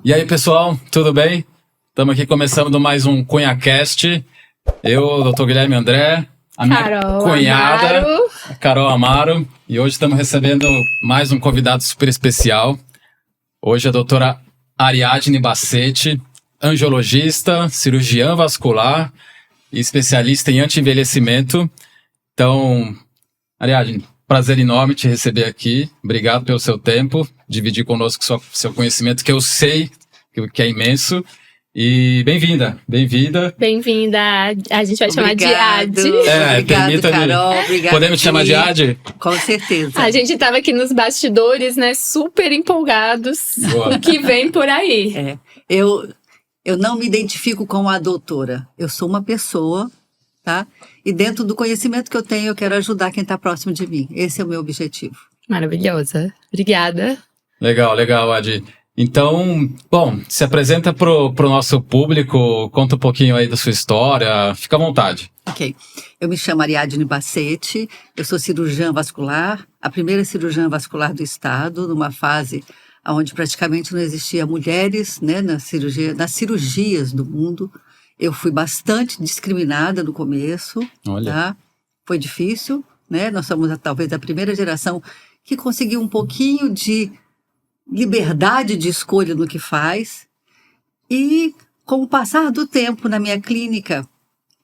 E aí, pessoal, tudo bem? Estamos aqui começando mais um CunhaCast. Eu, Dr. Guilherme André, a minha Carol cunhada, Amaro. a Carol Amaro. E hoje estamos recebendo mais um convidado super especial. Hoje a doutora Ariadne Bassetti, angiologista, cirurgiã vascular e especialista em anti-envelhecimento. Então, Ariadne, prazer enorme te receber aqui. Obrigado pelo seu tempo, dividir conosco seu conhecimento, que eu sei que é imenso. E bem-vinda. Bem-vinda. A gente vai chamar de Adi. Obrigado, Carol. Obrigado. Podemos te chamar de Adi? Com certeza. A gente estava aqui nos bastidores, né? Super empolgados. Boa. O que vem por aí. Eu não me identifico com a doutora. Eu sou uma pessoa, tá? E dentro do conhecimento que eu tenho, eu quero ajudar quem está próximo de mim. Esse é o meu objetivo. Maravilhosa. Obrigada. Legal, Adi. Então, bom, se apresenta pro nosso público, conta um pouquinho aí da sua história, fica à vontade. Ok. Eu me chamo Ariadne Bassetti, eu sou cirurgiã vascular, a primeira cirurgiã vascular do estado, numa fase onde praticamente não existia mulheres, né, nas cirurgias do mundo. Eu fui bastante discriminada no começo, Olha. Tá? Foi difícil, né? Nós somos talvez a primeira geração que conseguiu um pouquinho de liberdade de escolha no que faz. E com o passar do tempo na minha clínica,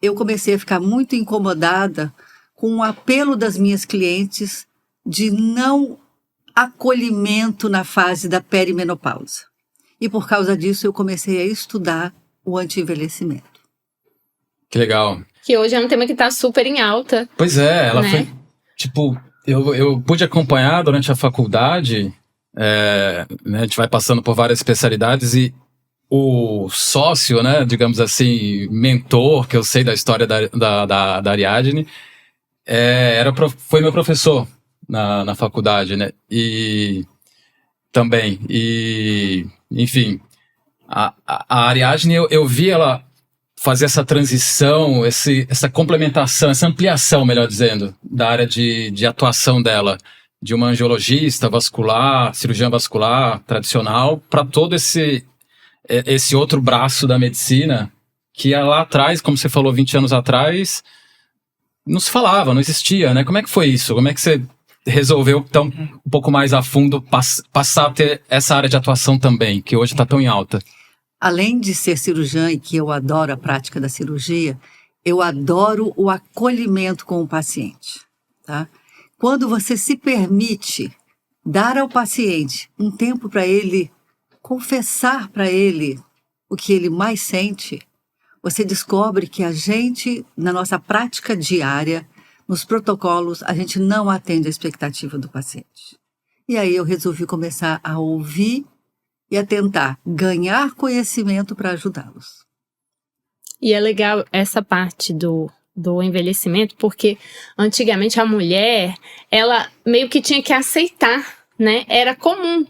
eu comecei a ficar muito incomodada com o apelo das minhas clientes de não acolhimento na fase da perimenopausa. E por causa disso eu comecei a estudar o anti-envelhecimento. Que legal. Que hoje é um tema que está super em alta. Pois é, ela né? foi, tipo, eu pude acompanhar durante a faculdade, né, a gente vai passando por várias especialidades e o sócio, né, digamos assim, mentor, que eu sei da história da Ariadne, foi meu professor na faculdade, né, e também, enfim, a Ariadne, eu vi ela fazer essa transição, essa complementação, essa ampliação, melhor dizendo, da área de atuação dela, de uma angiologista vascular, cirurgiã vascular tradicional, para todo esse outro braço da medicina, que lá atrás, como você falou, 20 anos atrás, não se falava, não existia, né? Como é que foi isso? Como é que você resolveu, então, um pouco mais a fundo, passar a ter essa área de atuação também, que hoje está tão em alta? Além de ser cirurgiã e que eu adoro a prática da cirurgia, eu adoro o acolhimento com o paciente, tá? Quando você se permite dar ao paciente um tempo para ele confessar para ele o que ele mais sente, você descobre que a gente, na nossa prática diária, nos protocolos, a gente não atende a expectativa do paciente. E aí eu resolvi começar a ouvir e a tentar ganhar conhecimento para ajudá-los. E é legal essa parte do envelhecimento, porque antigamente a mulher, ela meio que tinha que aceitar, né? Era comum.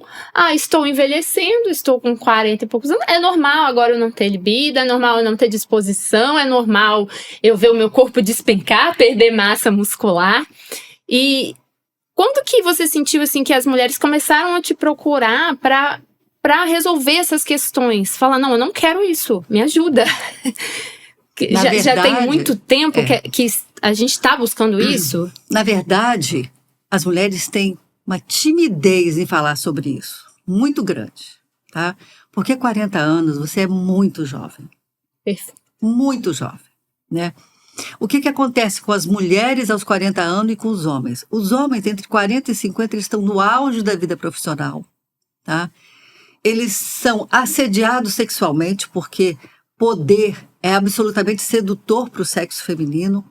Estou envelhecendo, estou com 40 e poucos anos. É normal agora eu não ter libido, é normal eu não ter disposição, é normal eu ver o meu corpo despencar, perder massa muscular. E quando que você sentiu assim que as mulheres começaram a te procurar para resolver essas questões? Fala, não, eu não quero isso, me ajuda. Já tem muito tempo que a gente está buscando isso? Na verdade, as mulheres têm uma timidez em falar sobre isso, muito grande, tá? Porque 40 anos você é muito jovem. Perfeito. Muito jovem, né? O que acontece com as mulheres aos 40 anos e com os homens? Os homens, entre 40 e 50, eles estão no auge da vida profissional, tá? Eles são assediados sexualmente porque poder é absolutamente sedutor para o sexo feminino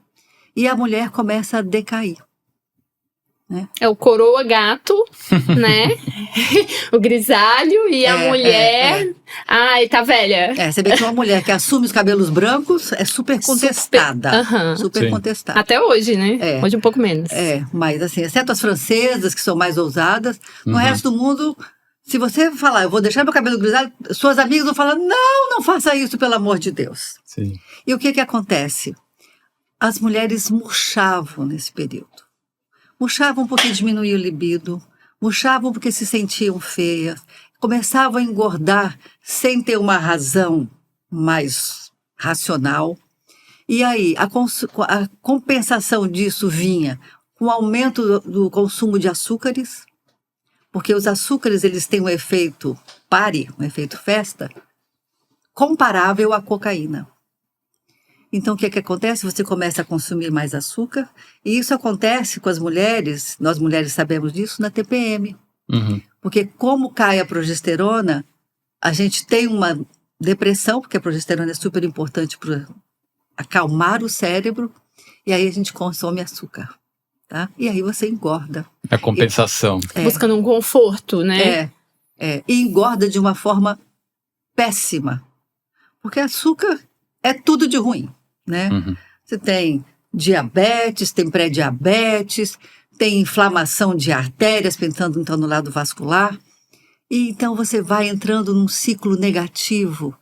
e a mulher começa a decair. Né? É o coroa gato, né? O grisalho e a mulher... Ai, tá velha. Você vê que uma mulher que assume os cabelos brancos é super contestada. Super contestada. Até hoje, né? Hoje um pouco menos. Mas assim, exceto as francesas, que são mais ousadas, no resto do mundo... Se você falar, eu vou deixar meu cabelo grisalho, suas amigas vão falar, não faça isso, pelo amor de Deus. Sim. E o que acontece? As mulheres murchavam nesse período. Murchavam porque diminuía o libido, murchavam porque se sentiam feias, começavam a engordar sem ter uma razão mais racional. E aí, a compensação disso vinha com o aumento do consumo de açúcares, porque os açúcares eles têm um efeito pare, um efeito festa, comparável à cocaína. Então, o que acontece? Você começa a consumir mais açúcar, e isso acontece com as mulheres, nós mulheres sabemos disso, na TPM. Uhum. Porque como cai a progesterona, a gente tem uma depressão, porque a progesterona é super importante para acalmar o cérebro, e aí a gente consome açúcar, tá? E aí você engorda. A compensação. Buscando um conforto, né? E engorda de uma forma péssima. Porque açúcar é tudo de ruim, né? Uhum. Você tem diabetes, tem pré-diabetes, tem inflamação de artérias, pensando então no lado vascular. E então você vai entrando num ciclo negativo,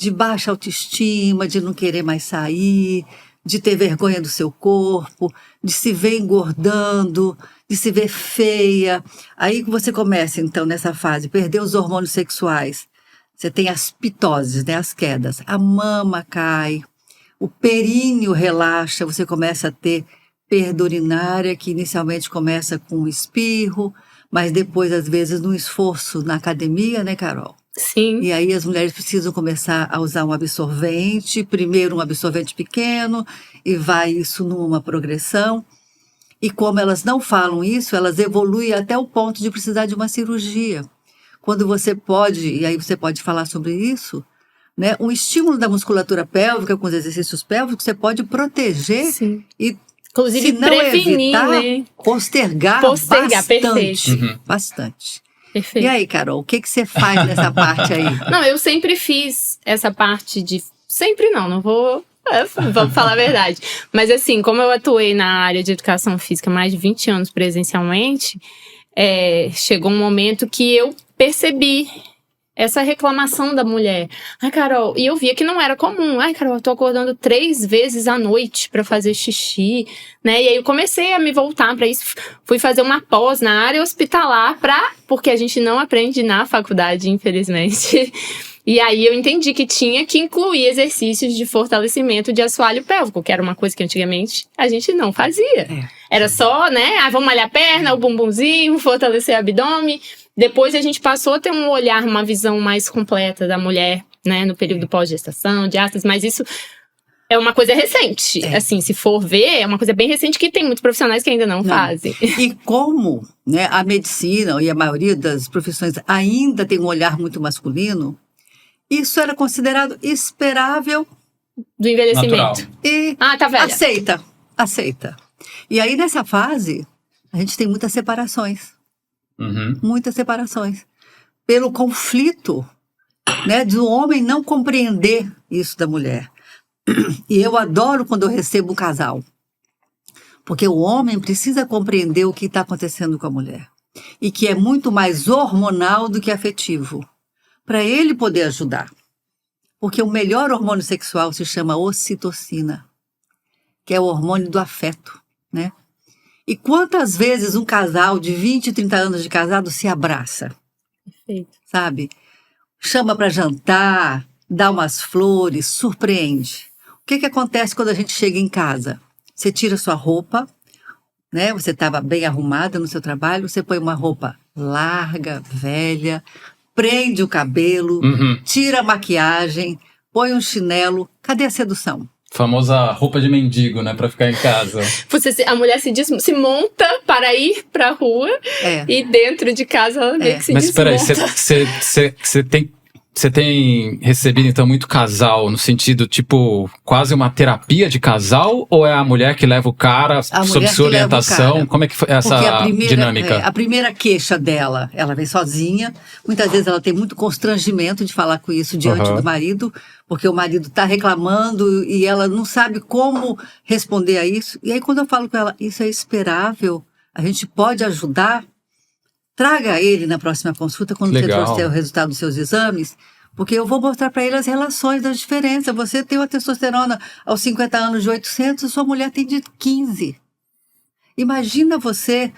de baixa autoestima, de não querer mais sair, de ter vergonha do seu corpo, de se ver engordando, de se ver feia. Aí que você começa, então, nessa fase, perder os hormônios sexuais. Você tem as pitoses, né, as quedas. A mama cai, o períneo relaxa, você começa a ter perda urinária, que inicialmente começa com um espirro, mas depois, às vezes, num esforço na academia, né, Carol? Sim. E aí as mulheres precisam começar a usar um absorvente, primeiro um absorvente pequeno, e vai isso numa progressão. E como elas não falam isso, elas evoluem até o ponto de precisar de uma cirurgia. Quando você pode, e aí você pode falar sobre isso, né, um estímulo da musculatura pélvica com os exercícios pélvicos, você pode proteger. Sim. E, inclusive, se não prevenir, evitar, né? postergar Postergar, bastante. perfeito. Uhum. Bastante. Perfeito. E aí, Carol, o que você faz nessa parte aí? Não, eu sempre fiz essa parte de... Sempre não vou... Vamos falar a verdade. Mas assim, como eu atuei na área de educação física mais de 20 anos presencialmente, chegou um momento que eu percebi essa reclamação da mulher. Ai, Carol, e eu via que não era comum. Ai, Carol, eu tô acordando 3 vezes à noite pra fazer xixi, né? E aí eu comecei a me voltar pra isso. Fui fazer uma pós na área hospitalar porque a gente não aprende na faculdade, infelizmente. E aí eu entendi que tinha que incluir exercícios de fortalecimento de assoalho pélvico, que era uma coisa que antigamente a gente não fazia. Era só, né? Vamos malhar a perna, o bumbumzinho, fortalecer o abdômen. Depois a gente passou a ter um olhar, uma visão mais completa da mulher, né? No período pós-gestação, diástase, mas isso é uma coisa recente. Assim, se for ver, é uma coisa bem recente que tem muitos profissionais que ainda não fazem. E como, né, a medicina e a maioria das profissões ainda tem um olhar muito masculino, isso era considerado esperável. Do envelhecimento. Natural. E tá velha. aceita. E aí, nessa fase, a gente tem muitas separações. Uhum. Muitas separações. Pelo conflito, né, do homem não compreender isso da mulher. E eu adoro quando eu recebo um casal. Porque o homem precisa compreender o que está acontecendo com a mulher. E que é muito mais hormonal do que afetivo. Para ele poder ajudar. Porque o melhor hormônio sexual se chama ocitocina, que é o hormônio do afeto, né? E quantas vezes um casal de 20, 30 anos de casado se abraça? Perfeito. Sabe? Chama para jantar, dá umas flores, surpreende. O que acontece quando a gente chega em casa? Você tira sua roupa, né? Você estava bem arrumada no seu trabalho, você põe uma roupa larga, velha, prende o cabelo, tira a maquiagem, põe um chinelo. Cadê a sedução? Famosa roupa de mendigo, né? Pra ficar em casa. A mulher se monta para ir pra rua e dentro de casa ela meio que se desmonta. Mas peraí, você tem recebido, então, muito casal, no sentido, tipo, quase uma terapia de casal? Ou é a mulher que leva o cara sob sua orientação? Como é que foi essa dinâmica? A primeira queixa dela, ela vem sozinha. Muitas vezes ela tem muito constrangimento de falar com isso diante do marido, porque o marido está reclamando e ela não sabe como responder a isso. E aí, quando eu falo com ela, isso é esperável, a gente pode ajudar. Traga ele na próxima consulta, quando você trouxer o resultado dos seus exames, porque eu vou mostrar para ele as relações das diferenças. Você tem uma testosterona aos 50 anos de 800, sua mulher tem de 15. Imagina você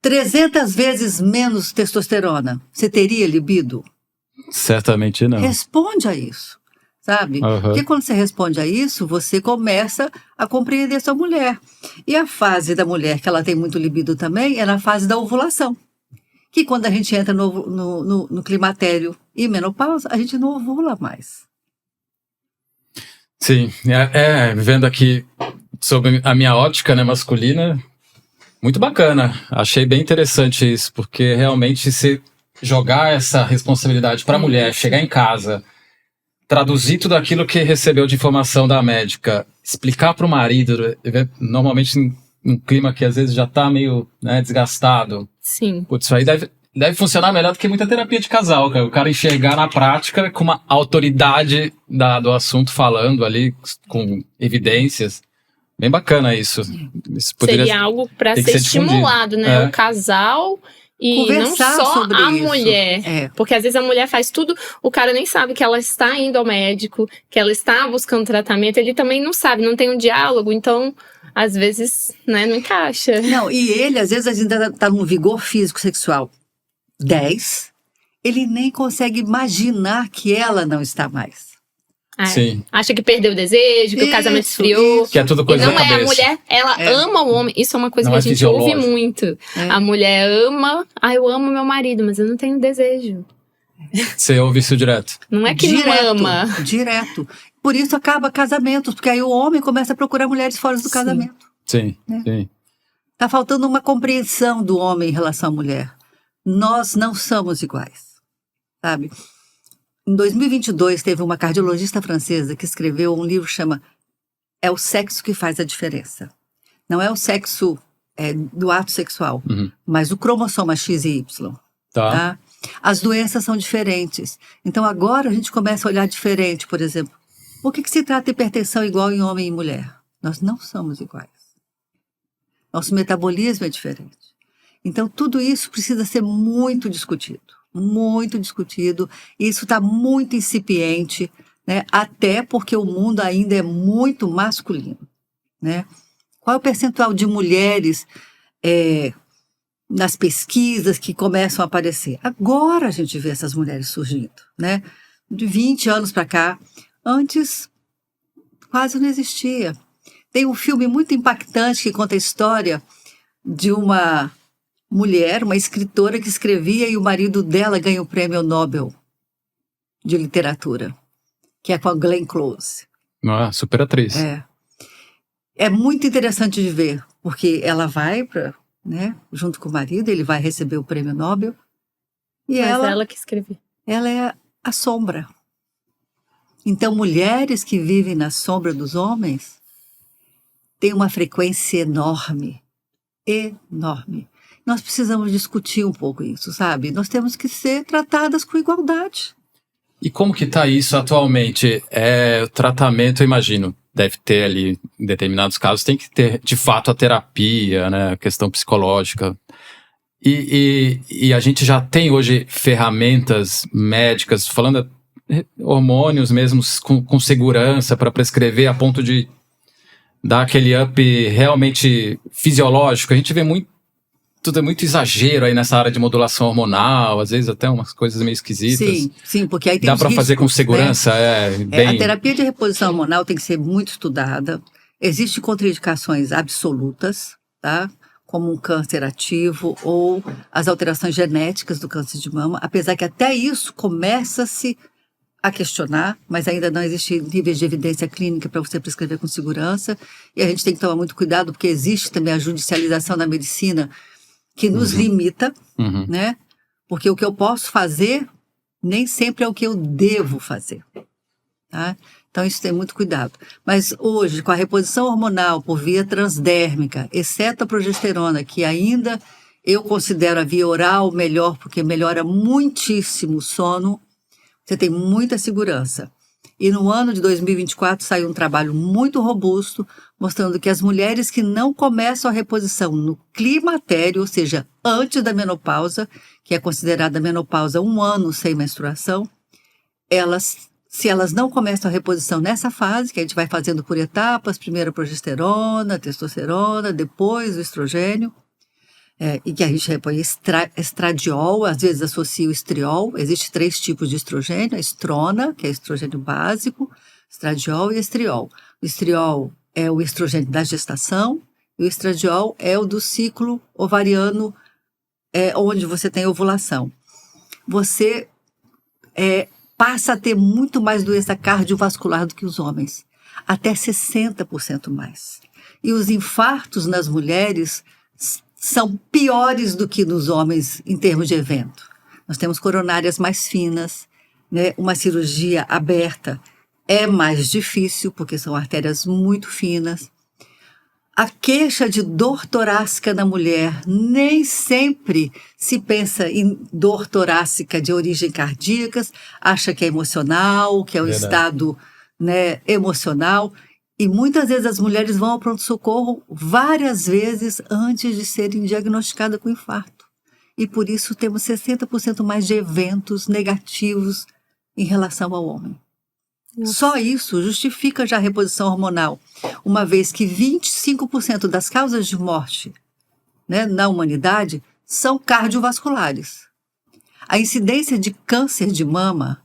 300 vezes menos testosterona, você teria libido? Certamente não. Responde a isso, sabe? Porque quando você responde a isso, você começa a compreender sua mulher. E a fase da mulher que ela tem muito libido também é na fase da ovulação. Que quando a gente entra no climatério e menopausa, a gente não ovula mais. Sim, vendo aqui sobre a minha ótica, né, masculina, muito bacana. Achei bem interessante isso, porque realmente se jogar essa responsabilidade para a mulher, chegar em casa, traduzir tudo aquilo que recebeu de informação da médica, explicar para o marido, normalmente em um clima que às vezes já está meio, né, desgastado. Sim. Putz, isso aí deve funcionar melhor do que muita terapia de casal, cara. O cara enxergar na prática com uma autoridade do assunto falando ali, com evidências. Bem bacana isso. Isso seria algo para ser estimulado, né? O casal e conversar não só sobre a isso. mulher. Porque às vezes a mulher faz tudo, o cara nem sabe que ela está indo ao médico, que ela está buscando tratamento, ele também não sabe, não tem um diálogo, então às vezes, né, não encaixa. Não, e ele às vezes ainda está num vigor físico sexual 10, ele nem consegue imaginar que ela não está mais. Sim. Acha que perdeu o desejo, que o casamento esfriou. Que é tudo coisa da cabeça. A mulher, ela ama o homem. Isso é uma coisa que a gente ouve muito. A mulher ama, eu amo meu marido, mas eu não tenho desejo. Você ouve isso direto? Não é que não ama. Direto. Por isso acaba casamentos, porque aí o homem começa a procurar mulheres fora do casamento. Sim, sim. Tá faltando uma compreensão do homem em relação à mulher. Nós não somos iguais, sabe? Em 2022, teve uma cardiologista francesa que escreveu um livro que chama É o Sexo que Faz a Diferença. Não é o sexo do ato sexual, mas o cromossoma X e Y. Tá? As doenças são diferentes. Então, agora a gente começa a olhar diferente, por exemplo. Por que se trata de hipertensão igual em homem e mulher? Nós não somos iguais. Nosso metabolismo é diferente. Então, tudo isso precisa ser muito discutido. Muito discutido. Isso está muito incipiente, né? Até porque o mundo ainda é muito masculino, né? Qual é o percentual de mulheres nas pesquisas que começam a aparecer? Agora a gente vê essas mulheres surgindo, né? De 20 anos para cá. Antes, quase não existia. Tem um filme muito impactante que conta a história de uma mulher, uma escritora que escrevia e o marido dela ganha o prêmio Nobel de literatura, que é com a Glenn Close. Super atriz. É muito interessante de ver, porque ela vai junto com o marido, ele vai receber o prêmio Nobel. E ela que escreveu. Ela é a sombra. Então, mulheres que vivem na sombra dos homens têm uma frequência enorme. Enorme. Nós precisamos discutir um pouco isso, sabe? Nós temos que ser tratadas com igualdade. E como que está isso atualmente? O tratamento, eu imagino, deve ter ali, em determinados casos, tem que ter, de fato, a terapia, né? A questão psicológica. E a gente já tem hoje ferramentas médicas, falando hormônios mesmo, com segurança para prescrever a ponto de dar aquele up realmente fisiológico. A gente vê muito exagero aí nessa área de modulação hormonal, às vezes até umas coisas meio esquisitas. Sim, porque aí tem dá para fazer com segurança, né? A terapia de reposição hormonal tem que ser muito estudada. Existem contraindicações absolutas, tá? Como um câncer ativo ou as alterações genéticas do câncer de mama, apesar que até isso começa-se a questionar, mas ainda não existe níveis de evidência clínica para você prescrever com segurança, e a gente tem que tomar muito cuidado, porque existe também a judicialização da medicina que nos limita, né? Porque o que eu posso fazer nem sempre é o que eu devo fazer, tá? Então isso tem muito cuidado. Mas hoje, com a reposição hormonal por via transdérmica, exceto a progesterona, que ainda eu considero a via oral melhor, porque melhora muitíssimo o sono, você tem muita segurança. E no ano de 2024 saiu um trabalho muito robusto, mostrando que as mulheres que não começam a reposição no climatério, ou seja, antes da menopausa, que é considerada a menopausa 1 ano sem menstruação, se elas não começam a reposição nessa fase, que a gente vai fazendo por etapas, primeiro a progesterona, a testosterona, depois o estrogênio, e que a gente repõe estradiol, às vezes associa o estriol. Existem 3 tipos de estrogênio: a estrona, que é estrogênio básico, estradiol e estriol. O estriol é o estrogênio da gestação, e o estradiol é o do ciclo ovariano, onde você tem ovulação. Você passa a ter muito mais doença cardiovascular do que os homens, até 60% mais. E os infartos nas mulheres são piores do que nos homens em termos de evento. Nós temos coronárias mais finas, né? Uma cirurgia aberta é mais difícil, porque são artérias muito finas. A queixa de dor torácica na mulher, nem sempre se pensa em dor torácica de origem cardíaca, acha que é emocional, que é um estado, né, emocional. E muitas vezes as mulheres vão ao pronto-socorro várias vezes antes de serem diagnosticadas com infarto. E por isso temos 60% mais de eventos negativos em relação ao homem. Nossa. Só isso justifica já a reposição hormonal, uma vez que 25% das causas de morte, né, na humanidade são cardiovasculares. A incidência de câncer de mama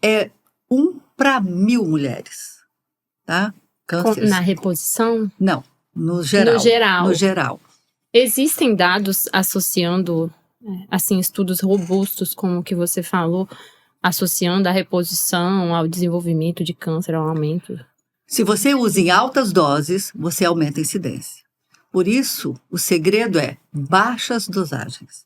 é 1 para 1.000 mulheres. Tá? Cânceres. Na reposição? Não, no geral. No geral. Existem dados associando, assim, estudos robustos, como o que você falou, associando a reposição ao desenvolvimento de câncer, ao aumento? Se você usa em altas doses, você aumenta a incidência. Por isso, o segredo é baixas dosagens.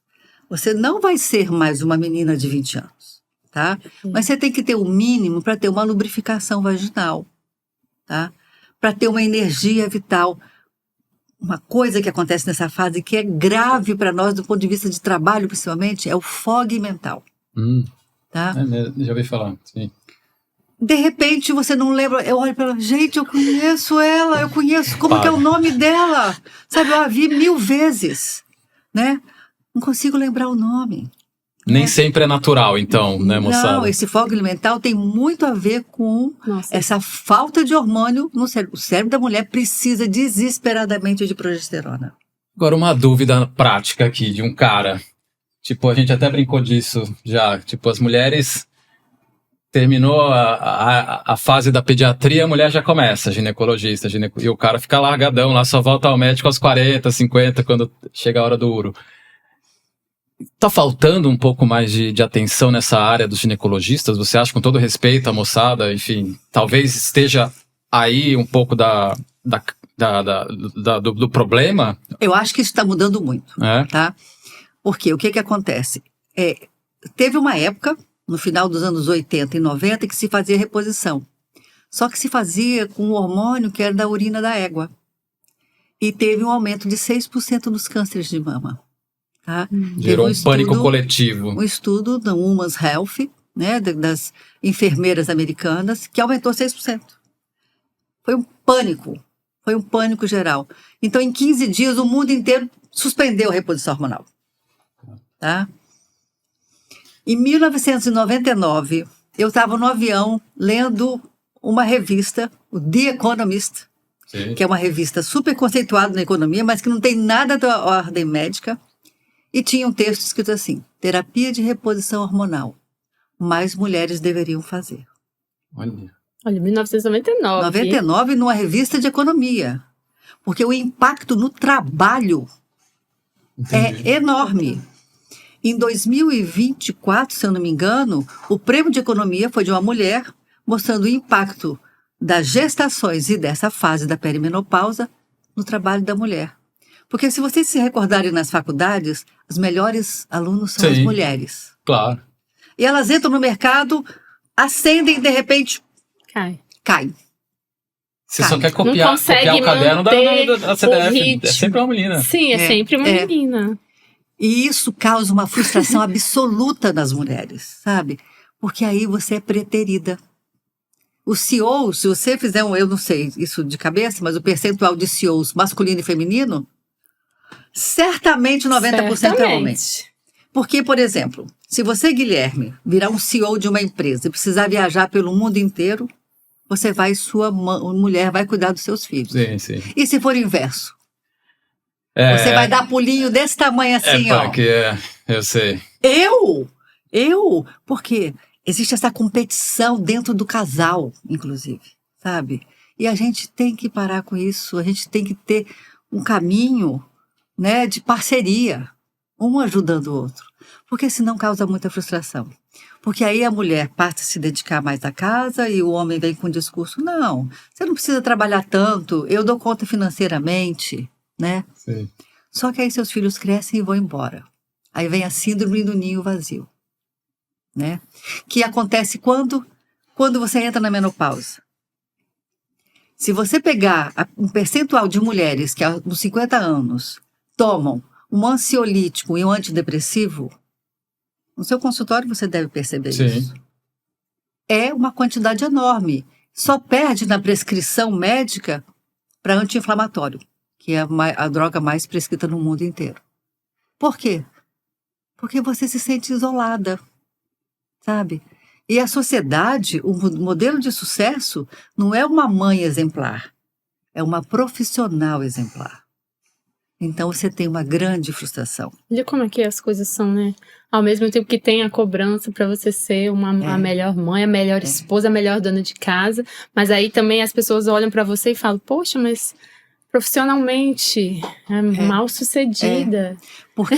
Você não vai ser mais uma menina de 20 anos, tá? Mas você tem que ter o mínimo para ter uma lubrificação vaginal, tá? Para ter uma energia vital. Uma coisa que acontece nessa fase que é grave para nós, do ponto de vista de trabalho, principalmente, é o fog mental. Tá? Já ouvi falar, sim. De repente você não lembra, eu olho para ela, gente, eu conheço ela, eu conheço, como que é o nome dela? Sabe, eu a vi 1000 vezes, né? Não consigo lembrar o nome. Nem né? sempre é natural, então, né, moçada? Não, esse fog mental tem muito a ver com essa falta de hormônio no cérebro. O cérebro da mulher precisa desesperadamente de progesterona. Agora, uma dúvida prática aqui de um cara. Tipo, a gente até brincou disso já. Tipo, as mulheres... Terminou a fase da pediatria, a mulher já começa, ginecologista. E o cara fica largadão lá, só volta ao médico aos 40, 50, quando chega a hora do uro. Tá faltando um pouco mais de atenção nessa área dos ginecologistas? Você acha, com todo respeito à moçada, enfim, talvez esteja aí um pouco do problema? Eu acho que isso está mudando muito, tá? Porque o que acontece? Teve uma época, no final dos anos 80 e 90, que se fazia reposição. Só que se fazia com um hormônio que era da urina da égua. E teve um aumento de 6% nos cânceres de mama. Tá? Gerou um pânico coletivo. Um estudo da Women's Health, né, das enfermeiras americanas, que aumentou 6%. Foi um pânico geral. Então, em 15 dias, o mundo inteiro suspendeu a reposição hormonal. Tá? Em 1999, eu estava no avião lendo uma revista, o The Economist, Sim. que é uma revista super conceituada na economia, mas que não tem nada da ordem médica, e tinha um texto escrito assim: terapia de reposição hormonal, mais mulheres deveriam fazer. Olha, 1999. 99, numa revista de economia, porque o impacto no trabalho é enorme. Em 2024, se eu não me engano, o prêmio de economia foi de uma mulher, mostrando o impacto das gestações e dessa fase da perimenopausa no trabalho da mulher. Porque se vocês se recordarem nas faculdades, os melhores alunos são as mulheres. Claro. E elas entram no mercado, ascendem e de repente caem. Você só quer copiar o caderno da CDF. É sempre uma menina. Sim, é sempre uma menina. E isso causa uma frustração absoluta nas mulheres, sabe? Porque aí você é preterida. O CEO, se você fizer eu não sei isso de cabeça, mas o percentual de CEOs masculino e feminino, certamente 90% é homem. Porque, por exemplo, se você, Guilherme, virar um CEO de uma empresa e precisar viajar pelo mundo inteiro, você vai, sua mulher vai cuidar dos seus filhos. Sim, sim. E se for o inverso? Você vai dar pulinho desse tamanho assim, ó. Punk, eu sei. Porque existe essa competição dentro do casal, inclusive, sabe? E a gente tem que parar com isso, a gente tem que ter um caminho, né, de parceria, um ajudando o outro, porque senão causa muita frustração. Porque aí a mulher passa a se dedicar mais à casa e o homem vem com o discurso, não, você não precisa trabalhar tanto, eu dou conta financeiramente, né? Sim. Só que aí seus filhos crescem e vão embora. Aí vem a síndrome do ninho vazio, né? Que acontece quando você entra na menopausa. Se você pegar um percentual de mulheres que aos 50 anos tomam um ansiolítico e um antidepressivo, no seu consultório você deve perceber isso. É uma quantidade enorme. Só perde na prescrição médica para anti-inflamatório, que é a droga mais prescrita no mundo inteiro. Por quê? Porque você se sente isolada, sabe? E a sociedade, o modelo de sucesso, não é uma mãe exemplar, é uma profissional exemplar. Então você tem uma grande frustração. Olha como é que as coisas são, né? Ao mesmo tempo que tem a cobrança para você ser a melhor mãe, a melhor esposa, a melhor dona de casa, mas aí também as pessoas olham para você e falam, poxa, mas profissionalmente mal sucedida. Porque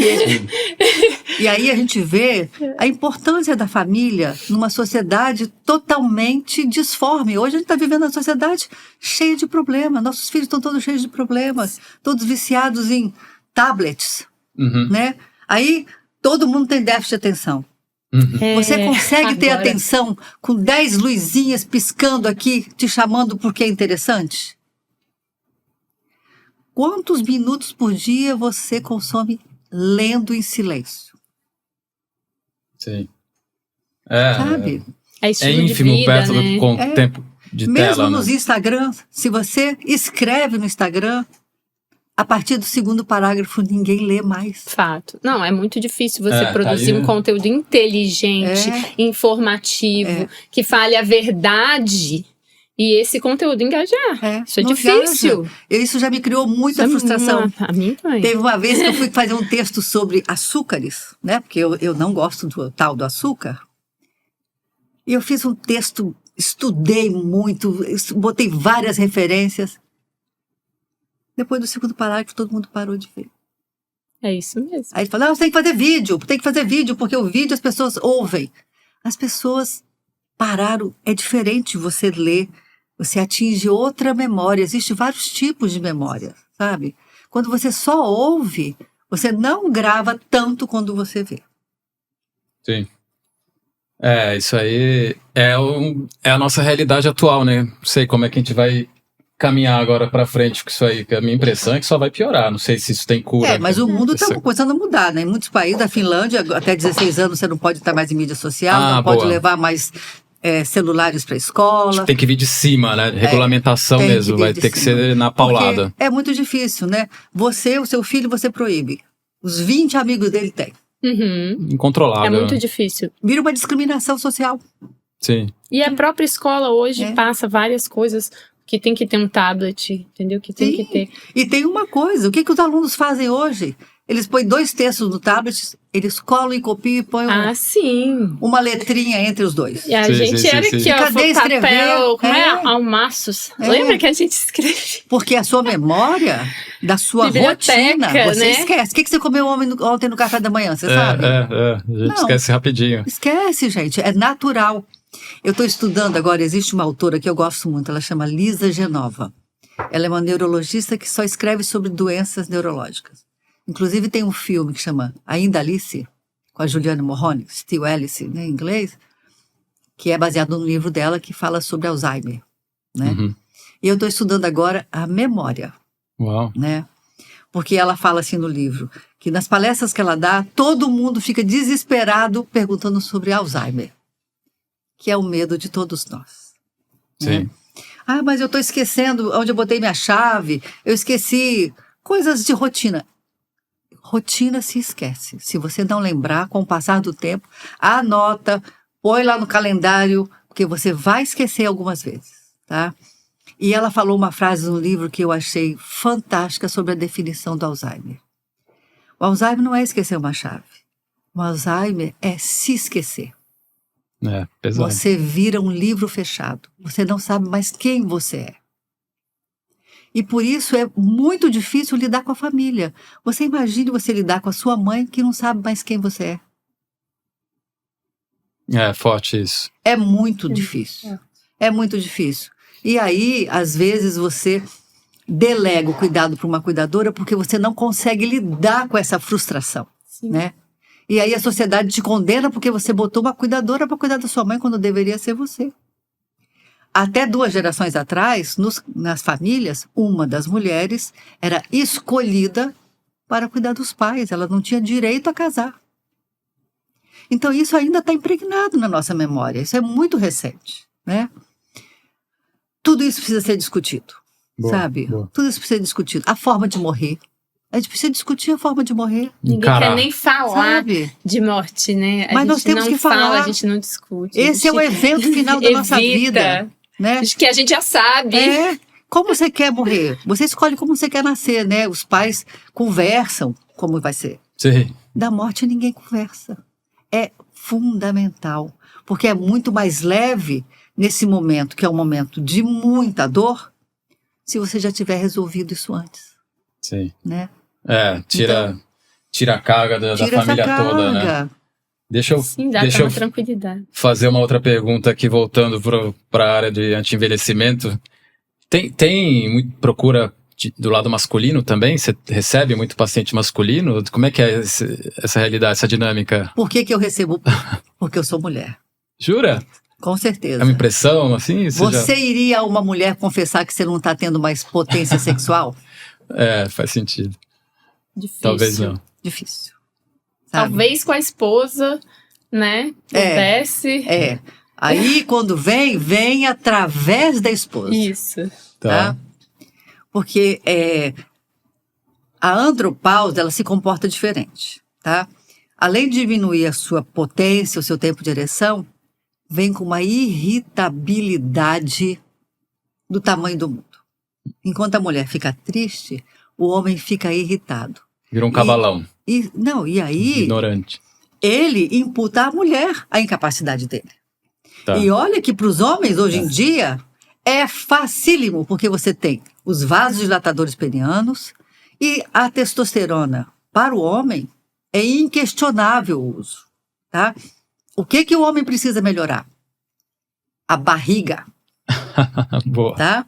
e aí a gente vê a importância da família numa sociedade totalmente disforme. Hoje a gente está vivendo uma sociedade cheia de problemas. Nossos filhos estão todos cheios de problemas, todos viciados em tablets, né? Aí todo mundo tem déficit de atenção. Você consegue ter atenção com 10 luzinhas piscando aqui, te chamando porque é interessante? Quantos minutos por dia você consome lendo em silêncio? Sim. Sabe? É ínfimo de vida, perto né? do tempo de tela. Mesmo nos Instagram, se você escreve no Instagram, a partir do 2º parágrafo ninguém lê mais. Fato. Não, é muito difícil você produzir um conteúdo inteligente, informativo, que fale a verdade. E esse conteúdo engajar. Isso é difícil. Engaja. Isso já me criou muita frustração. A mim também. Teve uma vez que eu fui fazer um texto sobre açúcares, né? Porque eu não gosto do tal do açúcar. E eu fiz um texto, estudei muito, botei várias referências. Depois do 2º parágrafo, todo mundo parou de ver. É isso mesmo. Aí ele falou, você tem que fazer vídeo, porque o vídeo as pessoas ouvem. As pessoas pararam, é diferente você ler. Você atinge outra memória. Existem vários tipos de memória, sabe? Quando você só ouve, você não grava tanto quando você vê. Sim. Isso aí é a nossa realidade atual, né? Não sei como é que a gente vai caminhar agora pra frente com isso aí, que a minha impressão é que só vai piorar. Não sei se isso tem cura. Mas o mundo está começando a mudar, né? Em muitos países, da Finlândia, até 16 anos você não pode estar mais em mídia social, não pode levar mais celulares para a escola. Tem que vir de cima, né? Regulamentação mesmo, vai ter que ser na paulada. Porque é muito difícil, né? O seu filho, você proíbe. Os 20 amigos dele têm. Incontrolável. É muito difícil. Vira uma discriminação social. Sim. E a própria escola hoje passa várias coisas que tem que ter um tablet, entendeu? Que tem que ter. E tem uma coisa, o que os alunos fazem hoje? Eles põem 2 textos no tablet, eles colam e copiam e põem uma letrinha entre os dois. E a gente era aqui, ó, cadê escrever? Papel, como almaços. Lembra que a gente escreve? Porque a sua memória da sua rotina, você esquece. O que você comeu ontem no café da manhã, você sabe? A gente esquece rapidinho. Esquece, gente, é natural. Eu estou estudando agora, existe uma autora que eu gosto muito, ela chama Lisa Genova. Ela é uma neurologista que só escreve sobre doenças neurológicas. Inclusive tem um filme que chama Ainda Alice, com a Juliana Morrone, Still Alice, né, em inglês, que é baseado no livro dela que fala sobre Alzheimer, né? E eu estou estudando agora a memória, né? Porque ela fala assim no livro, que nas palestras que ela dá, todo mundo fica desesperado perguntando sobre Alzheimer, que é o medo de todos nós. Sim. Né? Mas eu estou esquecendo onde eu botei minha chave, eu esqueci coisas de rotina. Rotina se esquece. Se você não lembrar, com o passar do tempo, anota, põe lá no calendário, porque você vai esquecer algumas vezes, tá? E ela falou uma frase no livro que eu achei fantástica sobre a definição do Alzheimer. O Alzheimer não é esquecer uma chave. O Alzheimer é se esquecer. É, pesado. Você vira um livro fechado. Você não sabe mais quem você é. E por isso é muito difícil lidar com a família. Você imagine você lidar com a sua mãe que não sabe mais quem você é. É forte isso. É muito difícil. É muito difícil. E aí, às vezes, você delega o cuidado para uma cuidadora porque você não consegue lidar com essa frustração, né? E aí a sociedade te condena porque você botou uma cuidadora para cuidar da sua mãe quando deveria ser você. Até 2 gerações atrás, nas famílias, uma das mulheres era escolhida para cuidar dos pais. Ela não tinha direito a casar. Então isso ainda está impregnado na nossa memória. Isso é muito recente, né? Tudo isso precisa ser discutido, sabe? Boa. Tudo isso precisa ser discutido. A forma de morrer. A gente precisa discutir a forma de morrer. Ninguém quer nem falar de morte, né? Mas nós temos que falar. A gente não discute. Esse é o evento final da nossa vida. Né? Acho que a gente já sabe. Como você quer morrer? Você escolhe como você quer nascer, né? Os pais conversam como vai ser. Sim. Da morte ninguém conversa. É fundamental. Porque é muito mais leve nesse momento, que é um momento de muita dor, se você já tiver resolvido isso antes. Sim. Né? Tira a carga da família toda, né? Deixa eu tranquilidade. Fazer uma outra pergunta aqui, voltando para a área de anti-envelhecimento. Tem procura do lado masculino também? Você recebe muito paciente masculino? Como é que é essa realidade, essa dinâmica? Por que eu recebo? Porque eu sou mulher. Jura? Com certeza. É uma impressão, assim? Você iria a uma mulher confessar que você não está tendo mais potência sexual? Faz sentido. Difícil. Talvez não. Difícil. Sabe? Talvez com a esposa, né? Pudesse. Aí, quando vem através da esposa. Isso. Tá? Porque a andropausa, ela se comporta diferente, tá? Além de diminuir a sua potência, o seu tempo de ereção, vem com uma irritabilidade do tamanho do mundo. Enquanto a mulher fica triste, o homem fica irritado. Vira um cavalão. E aí... Ignorante. Ele imputa à mulher a incapacidade dele. Tá. E olha que para os homens, hoje em dia, é facílimo, porque você tem os vasodilatadores penianos e a testosterona. Para o homem, é inquestionável o uso. Tá? O que o homem precisa melhorar? A barriga. Boa. Tá?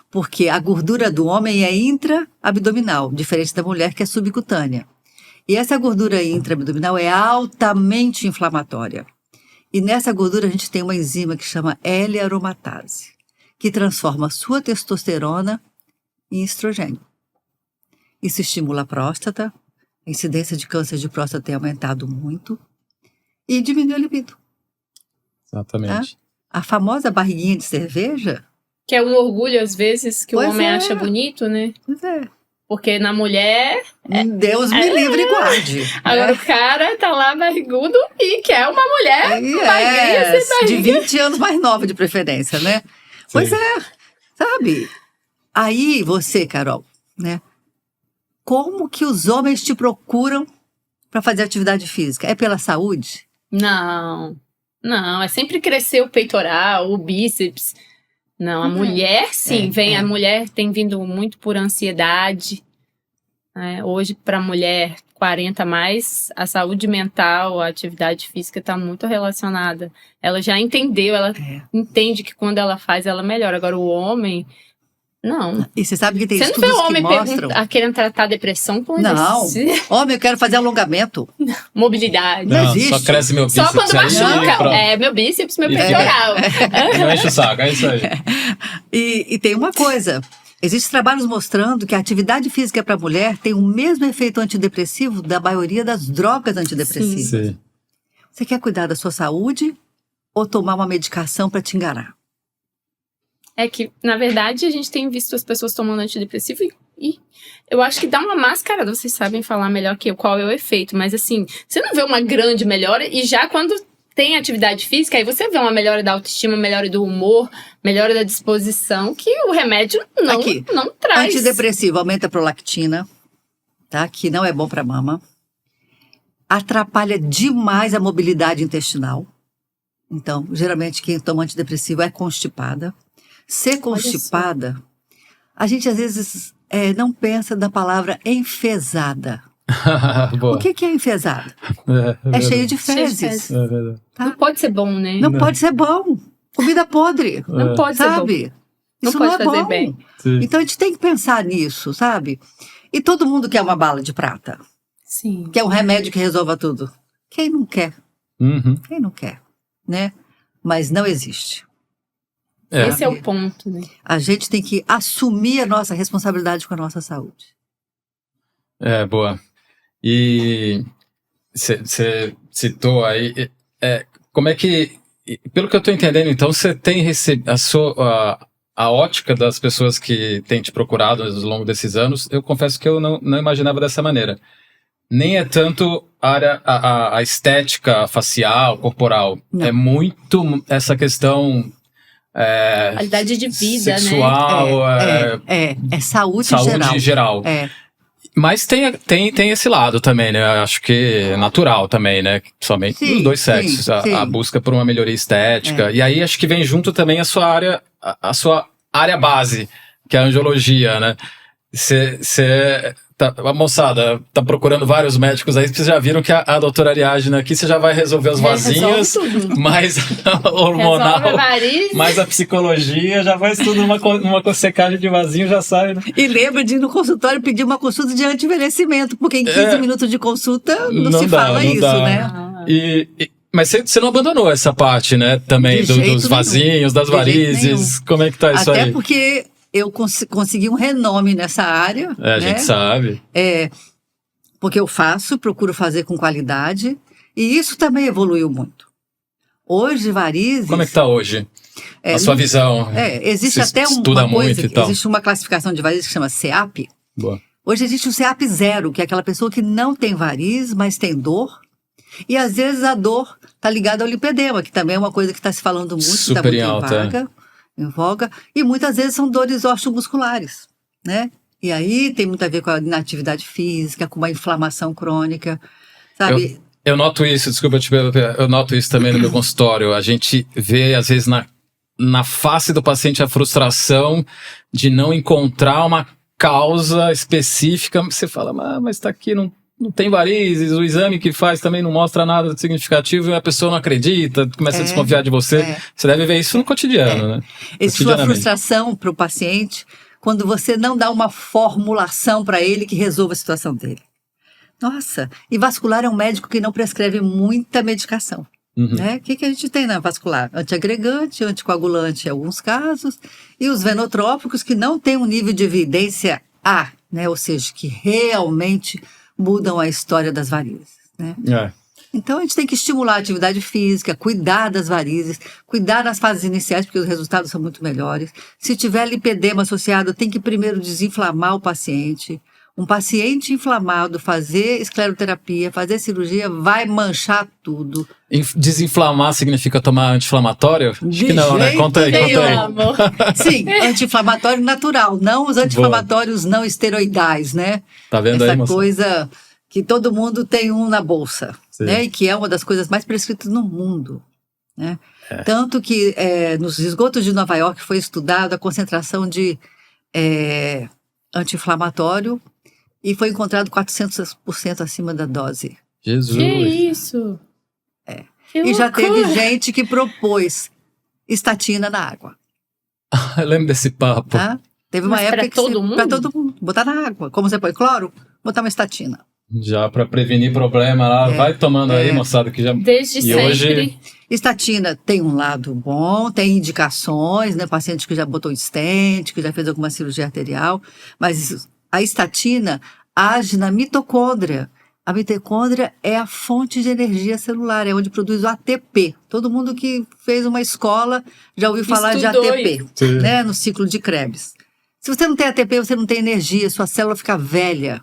Porque a gordura do homem é intra-abdominal, diferente da mulher que é subcutânea. E essa gordura intra-abdominal é altamente inflamatória. E nessa gordura a gente tem uma enzima que chama L-aromatase, que transforma a sua testosterona em estrogênio. Isso estimula a próstata, a incidência de câncer de próstata tem aumentado muito e diminui a libido. Exatamente. Tá? A famosa barriguinha de cerveja... Que é um orgulho, às vezes, que o homem acha bonito, né? Pois é. Porque na mulher... Deus me livre e guarde. Agora o cara tá lá barrigudo e quer uma mulher magrinha sem barriga. De 20 anos mais nova, de preferência, né? Sim. Pois é, sabe? Aí você, Carol, né? Como que os homens te procuram para fazer atividade física? É pela saúde? Não, é sempre crescer o peitoral, o bíceps... Não, a mulher, sim, a mulher tem vindo muito por ansiedade. Hoje, para a mulher 40 a mais, a saúde mental, a atividade física está muito relacionada. Ela já entendeu, ela entende que quando ela faz, ela melhora. Agora, o homem, não. E você sabe que tem estudos que mostram... Você não vê o homem querendo tratar a depressão com exercício? Não, homem, eu quero fazer alongamento. Mobilidade. Não existe. Só cresce meu bíceps. Só quando machuca. Meu bíceps, meu peitoral. Não enche o saco, é isso aí. E tem uma coisa. Existem trabalhos mostrando que a atividade física para a mulher tem o mesmo efeito antidepressivo da maioria das drogas antidepressivas. Sim. Você quer cuidar da sua saúde ou tomar uma medicação para te enganar? É que, na verdade, a gente tem visto as pessoas tomando antidepressivo e eu acho que dá uma máscara, vocês sabem falar melhor que eu qual é o efeito, mas assim, você não vê uma grande melhora e já quando tem atividade física, aí você vê uma melhora da autoestima, melhora do humor, melhora da disposição, que o remédio não traz. Antidepressivo aumenta a prolactina, tá? Que não é bom para mama. Atrapalha demais a mobilidade intestinal. Então, geralmente quem toma antidepressivo é constipada. Ser constipada, a gente às vezes não pensa na palavra enfesada. O que é enfesada? É cheio de fezes. Tá? Não pode ser bom, né? Não pode ser bom. Comida podre. Não pode ser bom. Sabe? Não Isso pode não é fazer bom. bem. Sim. Então a gente tem que pensar nisso, sabe? E todo mundo quer uma bala de prata. Sim. Quer um remédio que resolva tudo. Quem não quer? Uhum. Quem não quer? Né? Mas não existe. Esse é o ponto, né? A gente tem que assumir a nossa responsabilidade com a nossa saúde. Boa. E você citou aí, como é que, pelo que eu estou entendendo, então, você tem recebido a ótica das pessoas que têm te procurado ao longo desses anos, eu confesso que eu não imaginava dessa maneira. Nem é tanto a estética facial, corporal. Não. É muito essa questão qualidade de vida, sexual, É saúde geral. É. Mas tem esse lado também, né? Acho que é natural também, né? Somente Sim, nos dois sexos. sim. A busca por uma melhoria estética. E aí acho que vem junto também a sua área base, que é a angiologia, né? A moçada tá procurando vários médicos aí, vocês já viram que a doutora Ariadna aqui, você já vai resolver os vasinhos, mais a hormonal, mais a psicologia, já faz tudo numa secagem de vasinho, já sai, né? E lembra de ir no consultório pedir uma consulta de anti-envelhecimento, porque em 15 minutos de consulta não se fala isso, né? Mas você não abandonou essa parte, né? Também dos vasinhos, das varizes, como é que tá isso aí? Até porque eu consegui um renome nessa área. A gente sabe. Porque eu procuro fazer com qualidade, e isso também evoluiu muito. Hoje, varizes... Como é que tá hoje? A sua visão? Existe até estuda muito e tal. Existe uma classificação de varizes que chama CEAP. Boa. Hoje existe o CEAP 0, que é aquela pessoa que não tem variz, mas tem dor. E às vezes a dor está ligada ao lipedema, que também é uma coisa que está se falando muito, está muito em voga. E muitas vezes são dores osteomusculares, né? E aí tem muito a ver com a inatividade física, com uma inflamação crônica, sabe? Eu noto isso, desculpa te perguntar, eu noto isso também no meu consultório. A gente vê, às vezes, na face do paciente a frustração de não encontrar uma causa específica. Você fala, mas tá aqui, não tem varizes, o exame que faz também não mostra nada de significativo e a pessoa não acredita, começa a desconfiar de você. Você deve ver isso no cotidiano, né? Existe uma frustração para o paciente quando você não dá uma formulação para ele que resolva a situação dele. Nossa, e vascular é um médico que não prescreve muita medicação. Né? O que a gente tem na vascular? Antiagregante, anticoagulante em alguns casos, e os venotrópicos que não têm um nível de evidência A, né? Ou seja, que realmente mudam a história das varizes, né? Então a gente tem que estimular a atividade física, cuidar das varizes, cuidar das fases iniciais, porque os resultados são muito melhores. Se tiver lipedema associado, tem que primeiro desinflamar o paciente. Um paciente inflamado, fazer escleroterapia, fazer cirurgia, vai manchar tudo. Desinflamar significa tomar anti-inflamatório? Acho que não, né? Conta aí. Sim, anti-inflamatório natural, não os anti-inflamatórios não esteroidais, né? Tá vendo essa aí, moça? Coisa que todo mundo tem um na bolsa, né? E que é uma das coisas mais prescritas no mundo, né? Tanto que nos esgotos de Nova York foi estudado a concentração de anti-inflamatório e foi encontrado 400% acima da dose. Jesus! Que isso? E já teve gente que propôs estatina na água. Eu lembro desse papo. Tá? Teve uma época para todo mundo? Para todo mundo. Botar na água. Como você põe cloro, botar uma estatina. Já para prevenir problema lá. Vai tomando aí, moçada, que já... Desde sempre. Hoje... Estatina tem um lado bom, tem indicações, né? Paciente que já botou stent, que já fez alguma cirurgia arterial, mas a estatina age na mitocôndria. A mitocôndria é a fonte de energia celular, é onde produz o ATP. Todo mundo que fez uma escola já ouviu falar de ATP, né? No ciclo de Krebs. Se você não tem ATP, você não tem energia, sua célula fica velha,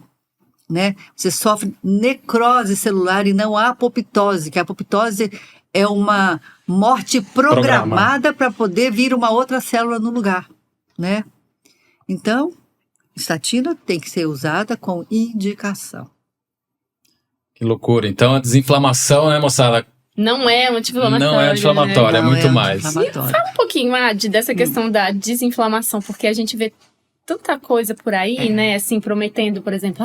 né? Você sofre necrose celular e não apoptose, que a apoptose é uma morte programada para poder vir uma outra célula no lugar, né? Então, estatina tem que ser usada com indicação. Que loucura. Então, a desinflamação, né, moçada? Não é anti-inflamatório. Não é anti-inflamatório, é muito mais. Fala um pouquinho, Adi, dessa questão da desinflamação, porque a gente vê tanta coisa por aí, né? Assim, prometendo, por exemplo,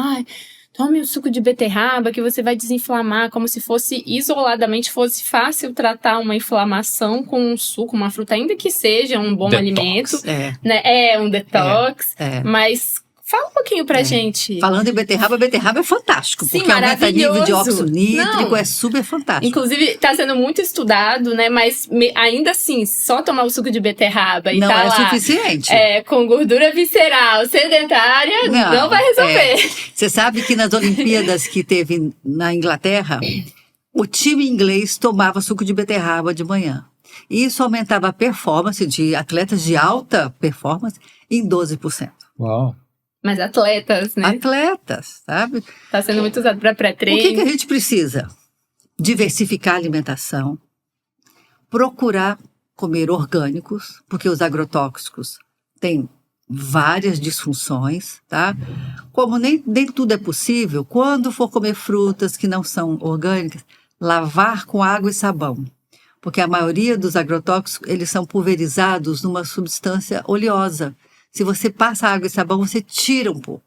tome o suco de beterraba que você vai desinflamar, como se fosse, isoladamente, fosse fácil tratar uma inflamação com um suco, uma fruta, ainda que seja um bom alimento. Né? Um detox. Mas fala um pouquinho pra gente. Falando em beterraba é fantástico. Sim, porque aumenta nível de óxido nítrico, Não. é super fantástico. Inclusive, está sendo muito estudado, né? Mas ainda assim, só tomar o suco de beterraba e não tá é lá, suficiente. Com gordura visceral, sedentária, não vai resolver. Você sabe que nas Olimpíadas que teve na Inglaterra, o time inglês tomava suco de beterraba de manhã. E isso aumentava a performance de atletas de alta performance em 12%. Uau! Mas atletas, né? Atletas, sabe? Está sendo muito usado para pré-treino. O que a gente precisa? Diversificar a alimentação, procurar comer orgânicos, porque os agrotóxicos têm várias disfunções, tá? Como nem tudo é possível, quando for comer frutas que não são orgânicas, lavar com água e sabão. Porque a maioria dos agrotóxicos, eles são pulverizados numa substância oleosa. Se você passa água e sabão, você tira um pouco.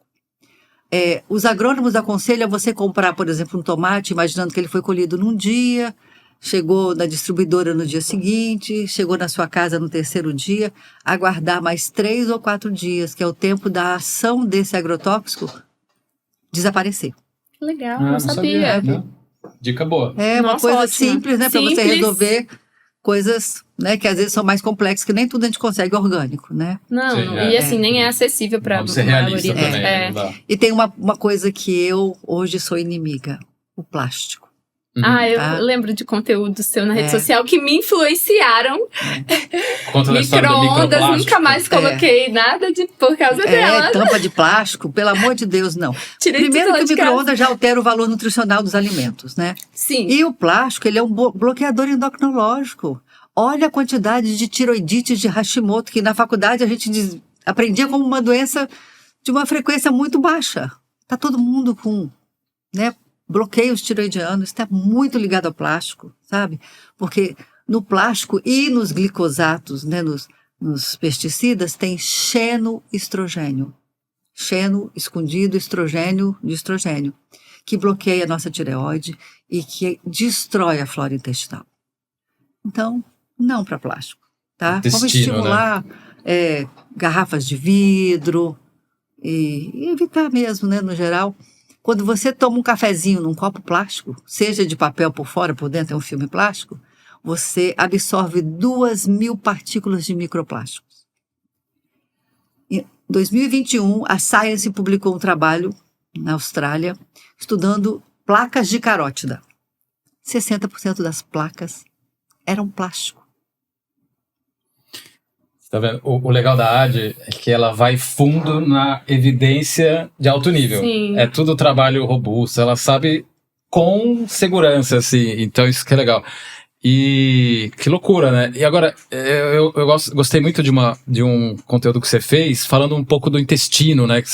Os agrônomos aconselham você comprar, por exemplo, um tomate, imaginando que ele foi colhido num dia, chegou na distribuidora no dia seguinte, chegou na sua casa no terceiro dia, aguardar mais 3 ou 4 dias, que é o tempo da ação desse agrotóxico desaparecer. Legal, não sabia. Dica boa. É uma coisa simples, né? Para você resolver coisas, né, que às vezes são mais complexas, que nem tudo a gente consegue orgânico, né? Não, sim, e assim, nem é acessível para a maioria. Também, E tem uma coisa que eu hoje sou inimiga, o plástico. Eu lembro de conteúdo seu na rede social que me influenciaram. Conta da história do microplástico. Nunca mais coloquei nada por causa dela. Tampa de plástico, pelo amor de Deus, não. Primeiro que o micro-ondas já altera o valor nutricional dos alimentos, né? Sim. E o plástico, ele é um bloqueador endocrinológico. Olha a quantidade de tiroidite de Hashimoto, que na faculdade a gente aprendia como uma doença de uma frequência muito baixa. Tá todo mundo com, né, bloqueios tiroidianos, está muito ligado ao plástico, sabe? Porque no plástico e nos glicosatos, né, nos pesticidas, tem xenoestrogênio. Xeno, escondido, estrogênio de estrogênio, que bloqueia a nossa tireoide e que destrói a flora intestinal. Então, não para plástico, tá? Vamos estimular, né? Garrafas de vidro e evitar mesmo, né, no geral. Quando você toma um cafezinho num copo plástico, seja de papel por fora, por dentro é um filme plástico, você absorve 2.000 partículas de microplásticos. Em 2021, a Science publicou um trabalho na Austrália estudando placas de carótida. 60% das placas eram plástico. Tá vendo? O legal da AD é que ela vai fundo na evidência de alto nível. Sim. É tudo trabalho robusto, ela sabe com segurança, assim, então isso que é legal. E que loucura, né? E agora, eu gostei muito de um conteúdo que você fez, falando um pouco do intestino, né?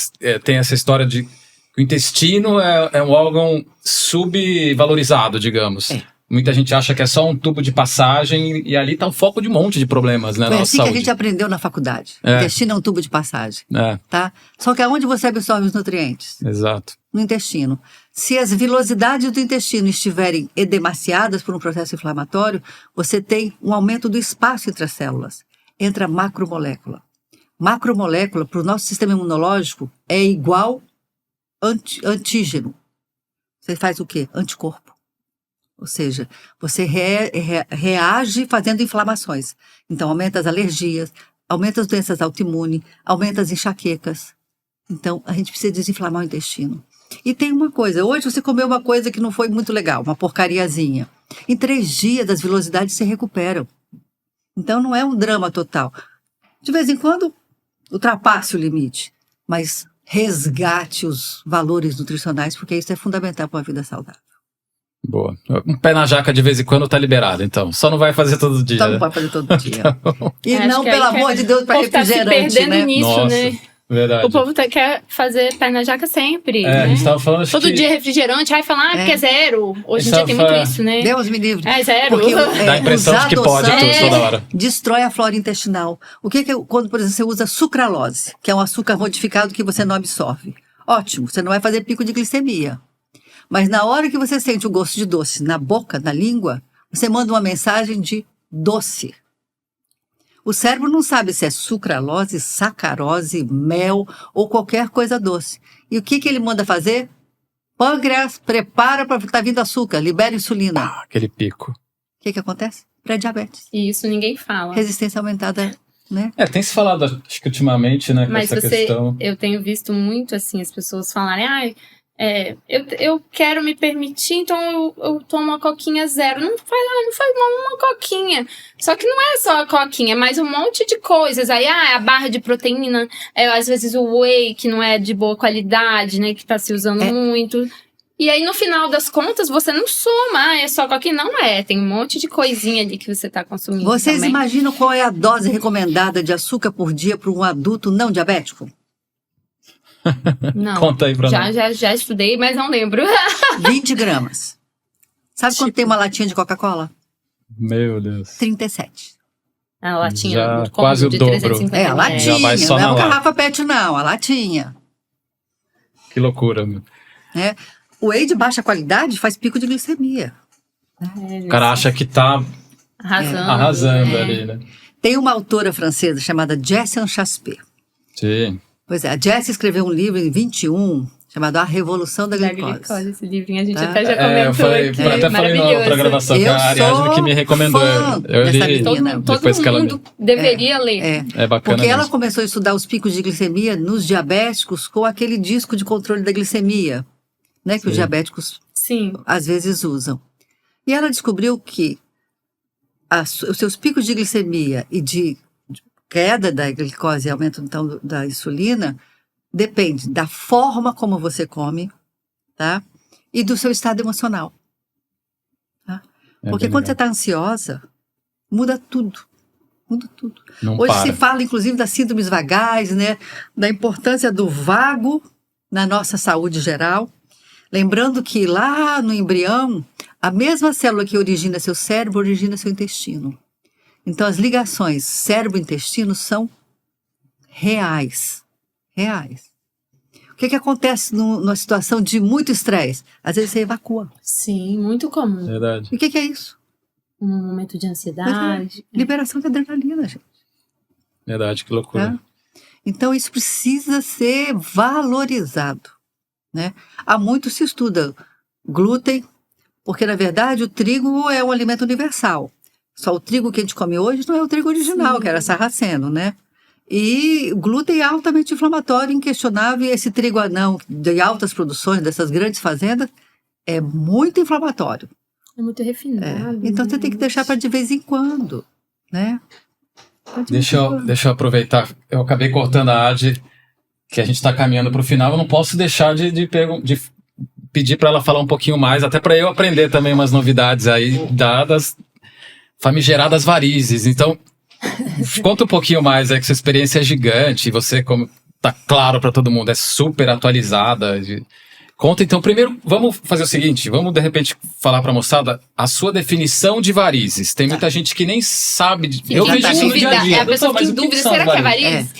Tem essa história de que o intestino é um órgão subvalorizado, digamos. Muita gente acha que é só um tubo de passagem e ali está o foco de um monte de problemas, né? Foi assim que a gente aprendeu na faculdade. O intestino é um tubo de passagem, tá? Só que aonde você absorve os nutrientes? Exato. No intestino. Se as vilosidades do intestino estiverem edemaciadas por um processo inflamatório, você tem um aumento do espaço entre as células. Entra macromolécula. Macromolécula, para o nosso sistema imunológico, é igual antígeno. Você faz o quê? Anticorpo. Ou seja, você reage fazendo inflamações. Então, aumenta as alergias, aumenta as doenças autoimunes, aumenta as enxaquecas. Então, a gente precisa desinflamar o intestino. E tem uma coisa, hoje você comeu uma coisa que não foi muito legal, uma porcariazinha. Em 3 dias, as velocidades se recuperam. Então, não é um drama total. De vez em quando, ultrapasse o limite, mas resgate os valores nutricionais, porque isso é fundamental para uma vida saudável. Boa. Um pé na jaca de vez em quando tá liberado, então. Só não vai fazer todo dia. Só né? não pode fazer todo dia. E Acho não, que pelo aí amor de Deus, para o povo tá se refrigerante, perdendo né? nisso, Nossa, né? verdade. O povo quer fazer pé na jaca sempre, A né? gente tava falando, acho Todo que dia refrigerante, aí falar, porque é zero. Hoje em dia tem Estava- muito isso, né? Deus me livre. É zero. Porque dá a impressão de usar que pode adoçante toda hora. destrói a flora intestinal. O que é quando, por exemplo, você usa sucralose, que é um açúcar modificado que você não absorve? Ótimo, você não vai fazer pico de glicemia. Mas na hora que você sente o gosto de doce na boca, na língua, você manda uma mensagem de doce. O cérebro não sabe se é sucralose, sacarose, mel ou qualquer coisa doce. E o que ele manda fazer? Pâncreas, prepara para estar vindo açúcar, libera insulina. Aquele pico. O que acontece? Pré-diabetes. E isso ninguém fala. Resistência aumentada, né? Tem se falado, acho que ultimamente, né, com Mas essa questão. eu tenho visto muito assim as pessoas falarem, eu quero me permitir, então eu tomo uma coquinha zero. Não faz mal uma coquinha. Só que não é só a coquinha, é mais um monte de coisas. Aí, a barra de proteína, às vezes o whey, que não é de boa qualidade, né, que tá se usando muito. E aí, no final das contas, você não soma, é só coquinha. Não é, tem um monte de coisinha ali que você tá consumindo. Vocês também. imaginam qual é a dose recomendada de açúcar por dia para um adulto não diabético? Não. Conta aí pra nós. Já estudei, mas não lembro. 20 gramas. Sabe quanto tem uma latinha de Coca-Cola? Meu Deus. 37. A latinha Já no quase combo o de dobro. 350 É, a latinha, Já vai só não é na uma lata. garrafa PET não, a latinha. Que loucura, meu. Né? O whey de baixa qualidade faz pico de glicemia. O cara acha que tá arrasando ali, né? Tem uma autora francesa chamada Jessie Chaspé. Sim. Pois é, a Jessie escreveu um livro em 21 chamado A Revolução da Glicose. Esse livrinho a gente Tá? até já comentou Eu falei, aqui. até falei na outra gravação, que Eu a Ariadne que me recomendou. sou Eu fã li dessa menina. Todo depois que ela mundo deveria ler. É bacana Porque ela mesmo. começou a estudar os picos de glicemia nos diabéticos com aquele disco de controle da glicemia, né, que os diabéticos Sim. às vezes usam. E ela descobriu que os seus picos de glicemia e de queda da glicose e aumento então da insulina depende da forma como você come, tá? E do seu estado emocional. Tá? Porque quando você está ansiosa, muda tudo. Muda tudo. Não Hoje para. se fala, inclusive, das síndromes vagais, né? Da importância do vago na nossa saúde geral. Lembrando que lá no embrião, a mesma célula que origina seu cérebro origina seu intestino. Então, as ligações cérebro-intestino são reais. Reais. O que acontece numa situação de muito estresse? Às vezes você evacua. Sim, muito comum. Verdade. E o que é isso? Um momento de ansiedade. Liberação de adrenalina, gente. Verdade, que loucura. Tá? Então, isso precisa ser valorizado. Né? Há muito se estuda glúten, porque, na verdade, o trigo é um alimento universal. Só o trigo que a gente come hoje não é o trigo original, que era sarraceno, né? E o glúten é altamente inflamatório, inquestionável, e esse trigo anão de altas produções, dessas grandes fazendas, é muito inflamatório. É muito refinado. Então, você tem que deixar para de vez em quando, né? Deixa eu aproveitar. Eu acabei cortando a Adi, que a gente está caminhando para o final. Eu não posso deixar de pedir para ela falar um pouquinho mais, até para eu aprender também umas novidades aí, dadas famigeradas varizes. Então, conta um pouquinho mais, que sua experiência é gigante, você, como tá claro para todo mundo, é super atualizada. Conta, então, primeiro, vamos fazer o seguinte, vamos, de repente, falar para a moçada a sua definição de varizes. Tem muita gente que nem sabe, eu vejo isso no dia a dia. É a pessoa que tem dúvida, será que é varizes?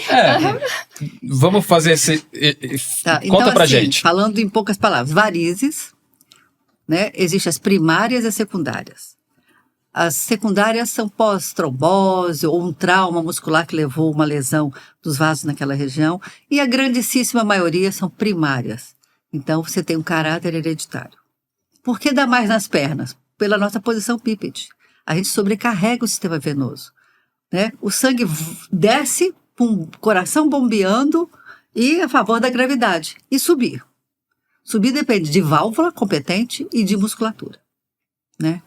Vamos fazer esse... Tá, Conta então, pra assim, gente. Falando em poucas palavras, varizes, né? Existem as primárias e as secundárias. As secundárias são pós-trombose ou um trauma muscular que levou uma lesão dos vasos naquela região. E a grandíssima maioria são primárias. Então, você tem um caráter hereditário. Por que dá mais nas pernas? Pela nossa posição bípede. A gente sobrecarrega o sistema venoso. Né? O sangue desce, coração bombeando e a favor da gravidade. E subir. Subir depende de válvula competente e de musculatura. Né?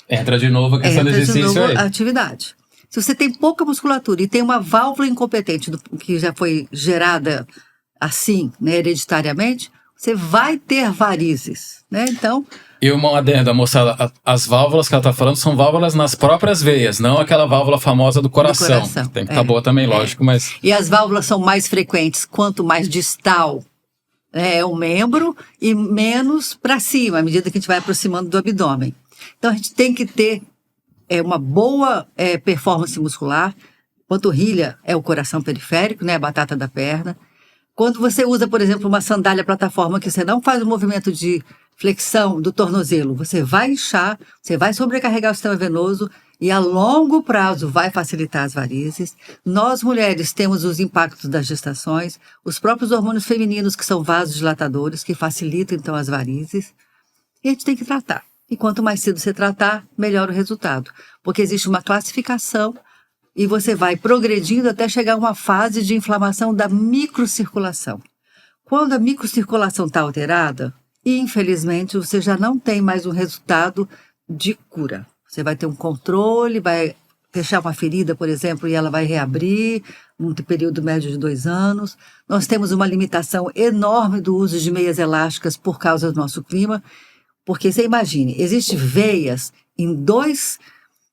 Entra de novo a questão do exercício aí. A atividade. Se você tem pouca musculatura e tem uma válvula incompetente que já foi gerada assim, né, hereditariamente, você vai ter varizes, né? Então... E uma adenda, moçada, as válvulas que ela está falando são válvulas nas próprias veias, não aquela válvula famosa do coração. Tem que estar boa também, lógico, mas... E as válvulas são mais frequentes quanto mais distal é o membro e menos para cima, à medida que a gente vai aproximando do abdômen. Então, a gente tem que ter uma boa performance muscular. Panturrilha é o coração periférico, né, a batata da perna. Quando você usa, por exemplo, uma sandália plataforma, que você não faz o movimento de flexão do tornozelo, você vai inchar, você vai sobrecarregar o sistema venoso e a longo prazo vai facilitar as varizes. Nós, mulheres, temos os impactos das gestações, os próprios hormônios femininos, que são vasodilatadores, que facilitam, então, as varizes. E a gente tem que tratar. E quanto mais cedo você tratar, melhor o resultado. Porque existe uma classificação e você vai progredindo até chegar a uma fase de inflamação da microcirculação. Quando a microcirculação está alterada, infelizmente, você já não tem mais um resultado de cura. Você vai ter um controle, vai fechar uma ferida, por exemplo, e ela vai reabrir, num período médio de 2 anos. Nós temos uma limitação enorme do uso de meias elásticas por causa do nosso clima, porque você imagine, existem veias em 2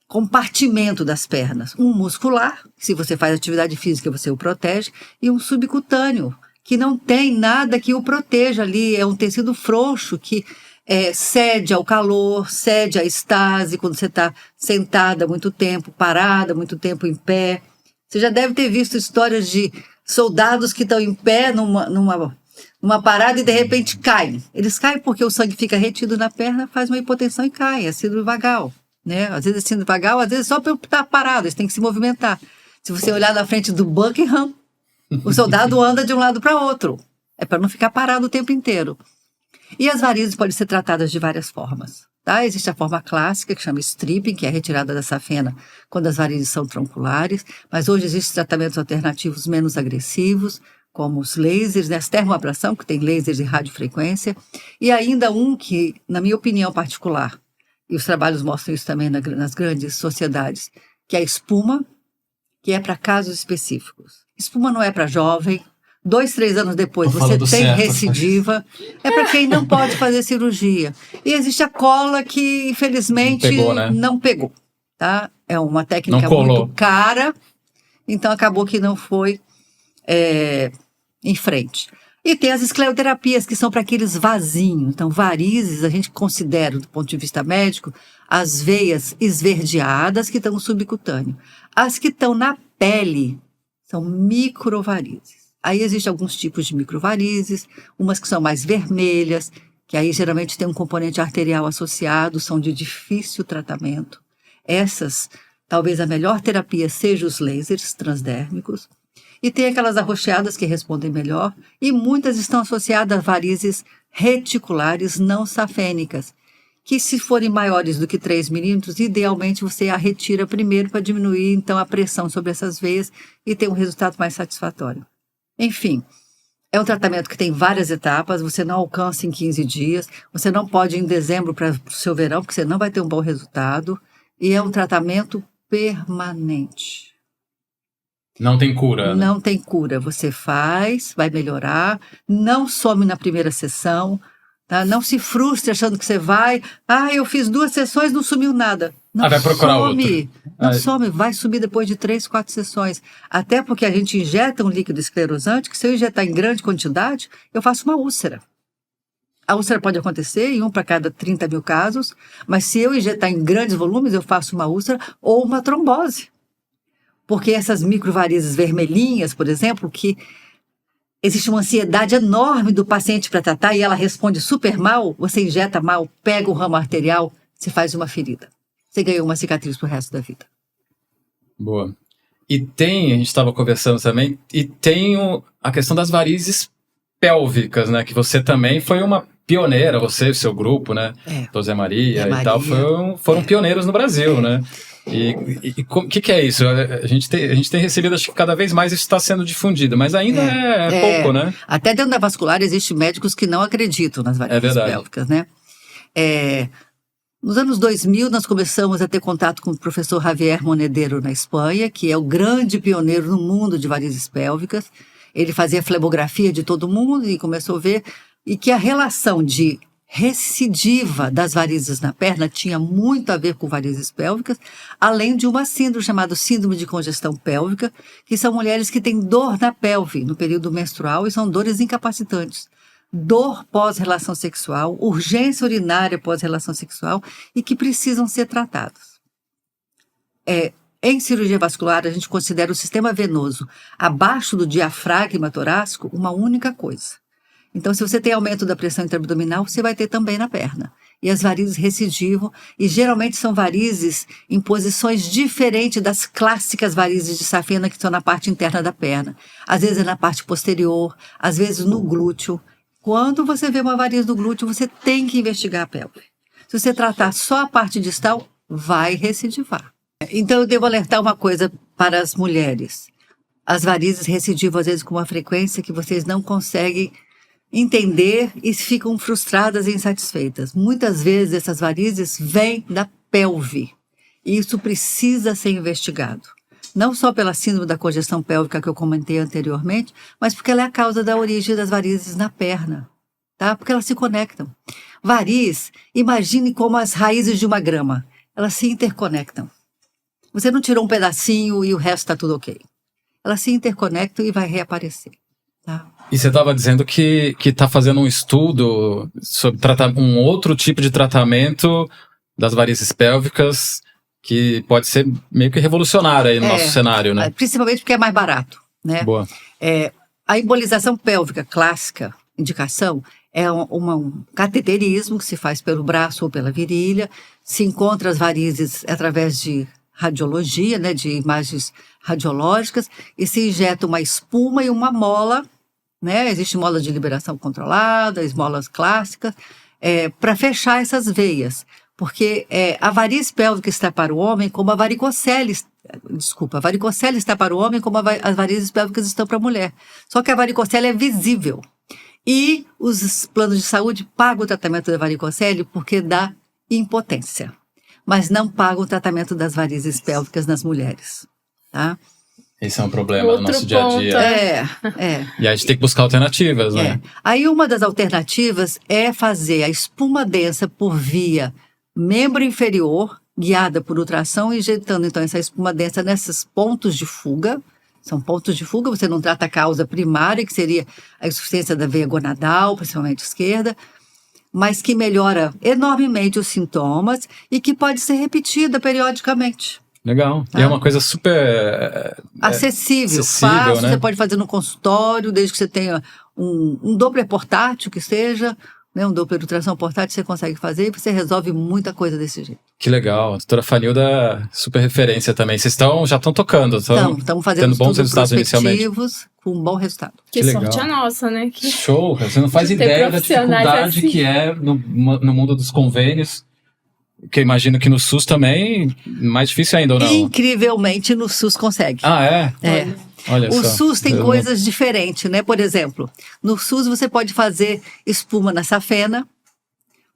compartimentos das pernas. Um muscular, se você faz atividade física, você o protege, e um subcutâneo, que não tem nada que o proteja ali, é um tecido frouxo que cede ao calor, cede à estase, quando você está sentada há muito tempo, parada há muito tempo em pé. Você já deve ter visto histórias de soldados que estão em pé numa parada e de repente caem. Eles caem porque o sangue fica retido na perna, faz uma hipotensão e cai, é síndrome vagal, né? Às vezes é síndrome vagal, às vezes só para estar parado, eles têm que se movimentar. Se você olhar na frente do Buckingham, o soldado anda de um lado para outro. É para não ficar parado o tempo inteiro. E as varizes podem ser tratadas de várias formas. Tá? Existe a forma clássica, que chama stripping, que é a retirada da safena quando as varizes são tronculares. Mas hoje existem tratamentos alternativos menos agressivos, como os lasers, né? As termoabração, que tem lasers de radiofrequência. E ainda um que, na minha opinião particular, e os trabalhos mostram isso também nas grandes sociedades, que é a espuma, que é para casos específicos. Espuma não é para jovem. 2, 3 anos depois você tem certo, recidiva. É para quem não pode fazer cirurgia. E existe a cola que, infelizmente, não pegou. Tá? É uma técnica muito cara. Então, acabou que não foi em frente. E tem as escleroterapias, que são para aqueles vasinhos. Então, varizes, a gente considera, do ponto de vista médico, as veias esverdeadas que estão no subcutâneo. As que estão na pele são microvarizes. Aí existem alguns tipos de microvarizes, umas que são mais vermelhas, que aí geralmente tem um componente arterial associado, são de difícil tratamento. Essas, talvez a melhor terapia seja os lasers transdérmicos. E tem aquelas arroxeadas que respondem melhor, e muitas estão associadas a varizes reticulares não safênicas, que se forem maiores do que 3 milímetros, idealmente você a retira primeiro para diminuir então a pressão sobre essas veias e ter um resultado mais satisfatório. Enfim, é um tratamento que tem várias etapas, você não alcança em 15 dias, você não pode ir em dezembro para o seu verão, porque você não vai ter um bom resultado, e é um tratamento permanente. Não tem cura, né? Não tem cura, você faz, vai melhorar, não some na primeira sessão, tá? Não se frustre achando que você vai, eu fiz 2 sessões, não sumiu nada. Não vai procurar some, outro. Não some, vai subir depois de 3, 4 sessões. Até porque a gente injeta um líquido esclerosante, que se eu injetar em grande quantidade, eu faço uma úlcera. A úlcera pode acontecer em 1 para cada 30 mil casos, mas se eu injetar em grandes volumes, eu faço uma úlcera ou uma trombose. Porque essas microvarizes vermelhinhas, por exemplo, que existe uma ansiedade enorme do paciente para tratar e ela responde super mal, você injeta mal, pega o ramo arterial, você faz uma ferida. Você ganhou uma cicatriz pro resto da vida. Boa. E tem, a gente estava conversando também, e tem a questão das varizes pélvicas, né? Que você também foi uma pioneira, você e seu grupo, né? José Maria e tal, foram pioneiros no Brasil, né? E o que é isso? A gente tem recebido, acho que cada vez mais isso está sendo difundido, mas ainda é pouco, né? Até dentro da vascular existem médicos que não acreditam nas varizes pélvicas, né? Nos anos 2000, nós começamos a ter contato com o professor Javier Monedero na Espanha, que é o grande pioneiro no mundo de varizes pélvicas. Ele fazia flebografia de todo mundo e começou a ver. e que a relação de recidiva das varizes na perna tinha muito a ver com varizes pélvicas, além de uma síndrome chamada síndrome de congestão pélvica, que são mulheres que têm dor na pelve no período menstrual e são dores incapacitantes. Dor pós-relação sexual, urgência urinária pós-relação sexual e que precisam ser tratadas. Em cirurgia vascular, a gente considera o sistema venoso abaixo do diafragma torácico uma única coisa. Então, se você tem aumento da pressão intraabdominal, você vai ter também na perna. E as varizes recidivam, e geralmente são varizes em posições diferentes das clássicas varizes de safena que estão na parte interna da perna. Às vezes é na parte posterior, às vezes no glúteo. Quando você vê uma varize no glúteo, você tem que investigar a pelve. Se você tratar só a parte distal, vai recidivar. Então, eu devo alertar uma coisa para as mulheres. As varizes recidivam, às vezes, com uma frequência que vocês não conseguem entender e ficam frustradas e insatisfeitas. Muitas vezes essas varizes vêm da pelve e isso precisa ser investigado. Não só pela síndrome da congestão pélvica que eu comentei anteriormente, mas porque ela é a causa da origem das varizes na perna, tá? Porque elas se conectam. Variz, imagine como as raízes de uma grama, elas se interconectam. Você não tirou um pedacinho e o resto está tudo ok. Elas se interconectam e vai reaparecer, tá? E você estava dizendo que está fazendo um estudo sobre um outro tipo de tratamento das varizes pélvicas que pode ser meio que revolucionário aí no nosso cenário, né? Principalmente porque é mais barato, né? Boa. A embolização pélvica clássica, indicação, é um cateterismo que se faz pelo braço ou pela virilha, se encontra as varizes através de radiologia, né, de imagens radiológicas, e se injeta uma espuma e uma mola, né? Existe mola de liberação controlada, as molas clássicas, para fechar essas veias. Porque a variz pélvica está para o homem como a varicocele está para o homem como as varizes pélvicas estão para a mulher. Só que a varicocele é visível. E os planos de saúde pagam o tratamento da varicocele porque dá impotência. Mas não pagam o tratamento das varizes pélvicas nas mulheres, tá? Esse é um problema no nosso dia a dia. E aí a gente tem que buscar alternativas, né? Aí uma das alternativas é fazer a espuma densa por via membro inferior, guiada por ultrassom, injetando então essa espuma densa nesses pontos de fuga. São pontos de fuga, você não trata a causa primária, que seria a insuficiência da veia gonadal, principalmente esquerda, mas que melhora enormemente os sintomas e que pode ser repetida periodicamente. Legal. Tá? E é uma coisa super acessível, fácil, né? Você pode fazer no consultório, desde que você tenha um Doppler portátil que seja, né, um Doppler ultrassom portátil você consegue fazer e você resolve muita coisa desse jeito. Que legal. A doutora Fanilda, super referência também. Vocês já estão tocando, estamos fazendo bons resultados inicialmente. Com um bom resultado. Que sorte a nossa, né? Show! Você não faz ideia da dificuldade que é no mundo dos convênios. Que eu imagino que no SUS também, mais difícil ainda, ou não? Incrivelmente no SUS consegue. Ah, é? Olha o só. SUS tem coisas diferentes, né? Por exemplo, no SUS você pode fazer espuma na safena,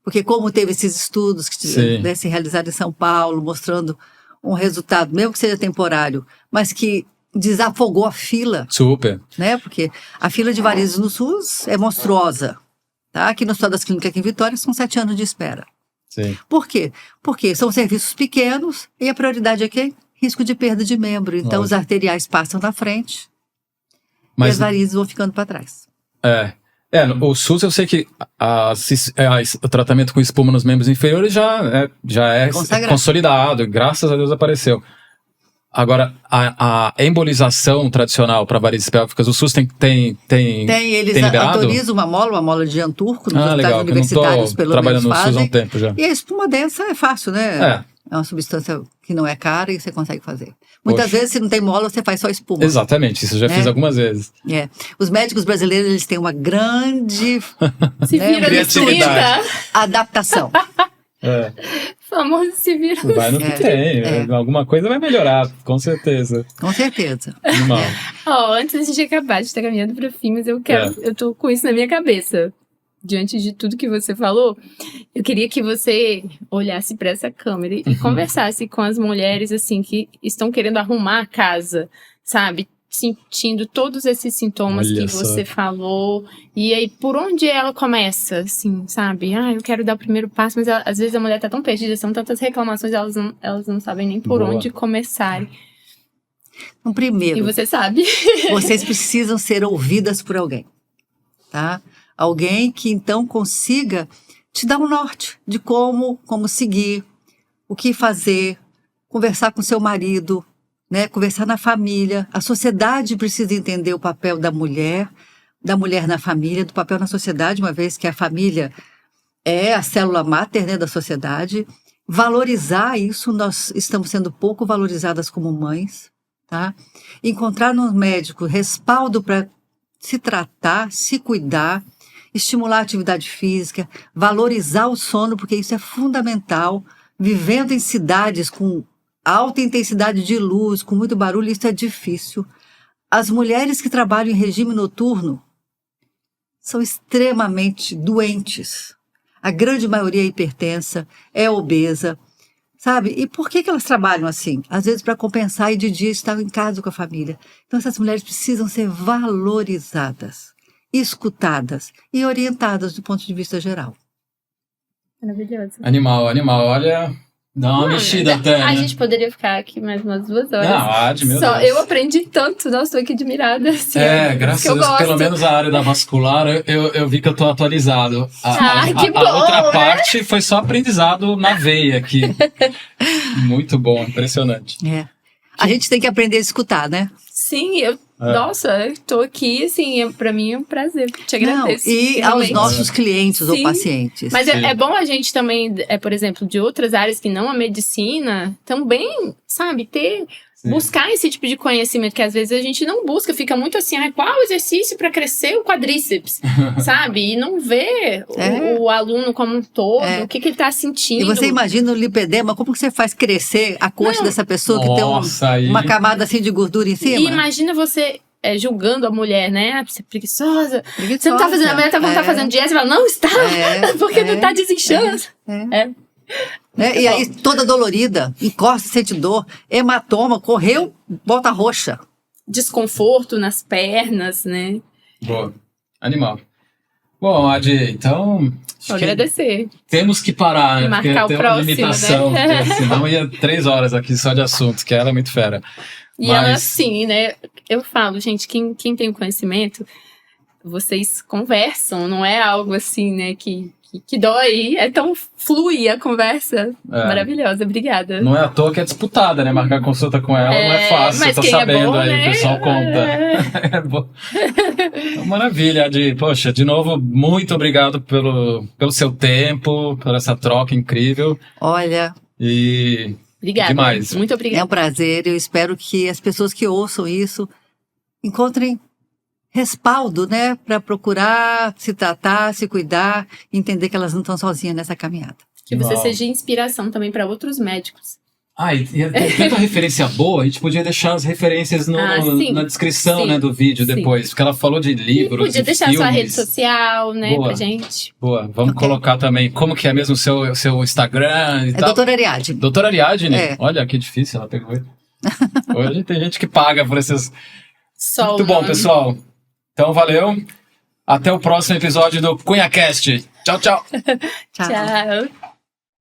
porque como teve esses estudos que se realizaram em São Paulo, mostrando um resultado, mesmo que seja temporário, mas que desafogou a fila. Super. Né? Porque a fila de varizes no SUS é monstruosa. Tá? Aqui no Hospital das Clínicas, aqui em Vitória, são 7 anos de espera. Sim. Por quê? Porque são serviços pequenos e a prioridade é quem? Risco de perda de membro. Então, os arteriais passam na frente e as varizes vão ficando para trás. O SUS eu sei que o tratamento com espuma nos membros inferiores já é consolidado, graças a Deus apareceu. Agora, a embolização tradicional para varizes pélvicas, o SUS tem eles liberado? autorizam uma mola de Jean Turco, nos hospitais legal, universitários, pelo menos trabalhando no SUS há um tempo já. E a espuma densa é fácil, né? É uma substância que não é cara e você consegue fazer. Muitas vezes, se não tem mola, você faz só espuma. Exatamente, isso eu já fiz algumas vezes. Os médicos brasileiros, eles têm uma grande criatividade. Adaptação. Famoso se vira. Vai no que tem. Alguma coisa vai melhorar, com certeza. Com certeza. Antes de acabar, de estar caminhando para o fim, mas eu tô com isso na minha cabeça. Diante de tudo que você falou, eu queria que você olhasse para essa câmera e conversasse com as mulheres, assim, que estão querendo arrumar a casa, sabe? sentindo todos esses sintomas Olha que só. você falou, e aí por onde ela começa, assim, sabe? Eu quero dar o primeiro passo, mas às vezes a mulher tá tão perdida, são tantas reclamações, elas não sabem nem por Boa. onde começar. Então, primeiro, E você sabe. vocês precisam ser ouvidas por alguém, tá? Alguém que então consiga te dar um norte de como seguir, o que fazer, conversar com seu marido, né? Conversar na família. A sociedade precisa entender o papel da mulher na família, do papel na sociedade, uma vez que a família é a célula máter, né, da sociedade. Valorizar isso, nós estamos sendo pouco valorizadas como mães, tá? Encontrar no médico respaldo para se tratar, se cuidar, estimular a atividade física, valorizar o sono, porque isso é fundamental. Vivendo em cidades com alta intensidade de luz, com muito barulho, isso é difícil. As mulheres que trabalham em regime noturno são extremamente doentes. A grande maioria é hipertensa, é obesa, sabe? E por que elas trabalham assim? Às vezes para compensar e de dia estar em casa com a família. Então essas mulheres precisam ser valorizadas, escutadas e orientadas do ponto de vista geral. Maravilhoso. Animal, olha, dá uma mexida até, A né? gente poderia ficar aqui mais umas 2 horas. Não, meu Só Deus. eu aprendi tanto, nossa, tô aqui admirada. Assim, Graças que a eu Deus, gosto. pelo menos a área da vascular, eu vi que eu tô atualizado. Que bom, a outra né? parte foi só aprendizado na veia aqui. Muito bom, impressionante. É. A gente tem que aprender a escutar, né? Sim, nossa, eu tô aqui, assim, pra mim é um prazer. Te agradeço. Não, e aos realmente. nossos clientes ou Sim. pacientes. Mas Sim. é bom a gente também, por exemplo, de outras áreas que não a medicina, também, sabe, buscar esse tipo de conhecimento que às vezes a gente não busca, fica muito assim, qual exercício para crescer o quadríceps, sabe? E não vê o aluno como um todo, o que ele tá sentindo. E você imagina o lipedema, como que você faz crescer a coxa dessa pessoa que tem uma camada assim de gordura em cima? E imagina você julgando a mulher, né? Você é preguiçosa. Você não tá fazendo, a mulher não tá fazendo dieta, você fala, não está, porque não tá desinchando. E aí, toda dolorida, encosta, sente dor, hematoma, correu, volta roxa. Desconforto nas pernas, né? Boa. Animal. Bom, Adi, então... Vou agradecer. Temos que parar, né? Marcar porque o tem próximo, uma limitação, né? porque senão ia 3 horas aqui só de assuntos, que ela é muito fera. E ela, assim, né? Eu falo, gente, quem tem o conhecimento, vocês conversam, não é algo assim, né, que dói, é tão flui a conversa. Maravilhosa, obrigada. Não é à toa que é disputada, né? Marcar consulta com ela não é fácil, mas eu tô quem sabendo bom, aí, né? o pessoal conta. Maravilha, Adi. Poxa, de novo, muito obrigado pelo seu tempo, por essa troca incrível. Olha... Obrigada. Demais. Muito obrigada. É um prazer, eu espero que as pessoas que ouçam isso encontrem respaldo, né, para procurar se tratar, se cuidar, entender que elas não estão sozinhas nessa caminhada. Que você seja inspiração também para outros médicos. E tem tanta referência boa, a gente podia deixar as referências na descrição, né, do vídeo depois, porque ela falou de livros, podia deixar filmes. sua rede social, né, Boa. pra gente. Boa, vamos colocar também, como que é mesmo o seu Instagram e tal. Doutora Ariadne. Doutora Ariadne? Olha, que difícil, ela pegou. Hoje tem gente que paga por esses... Muito bom, pessoal. Então, valeu. Até o próximo episódio do CunhaCast. Tchau, tchau. Tchau. Tchau.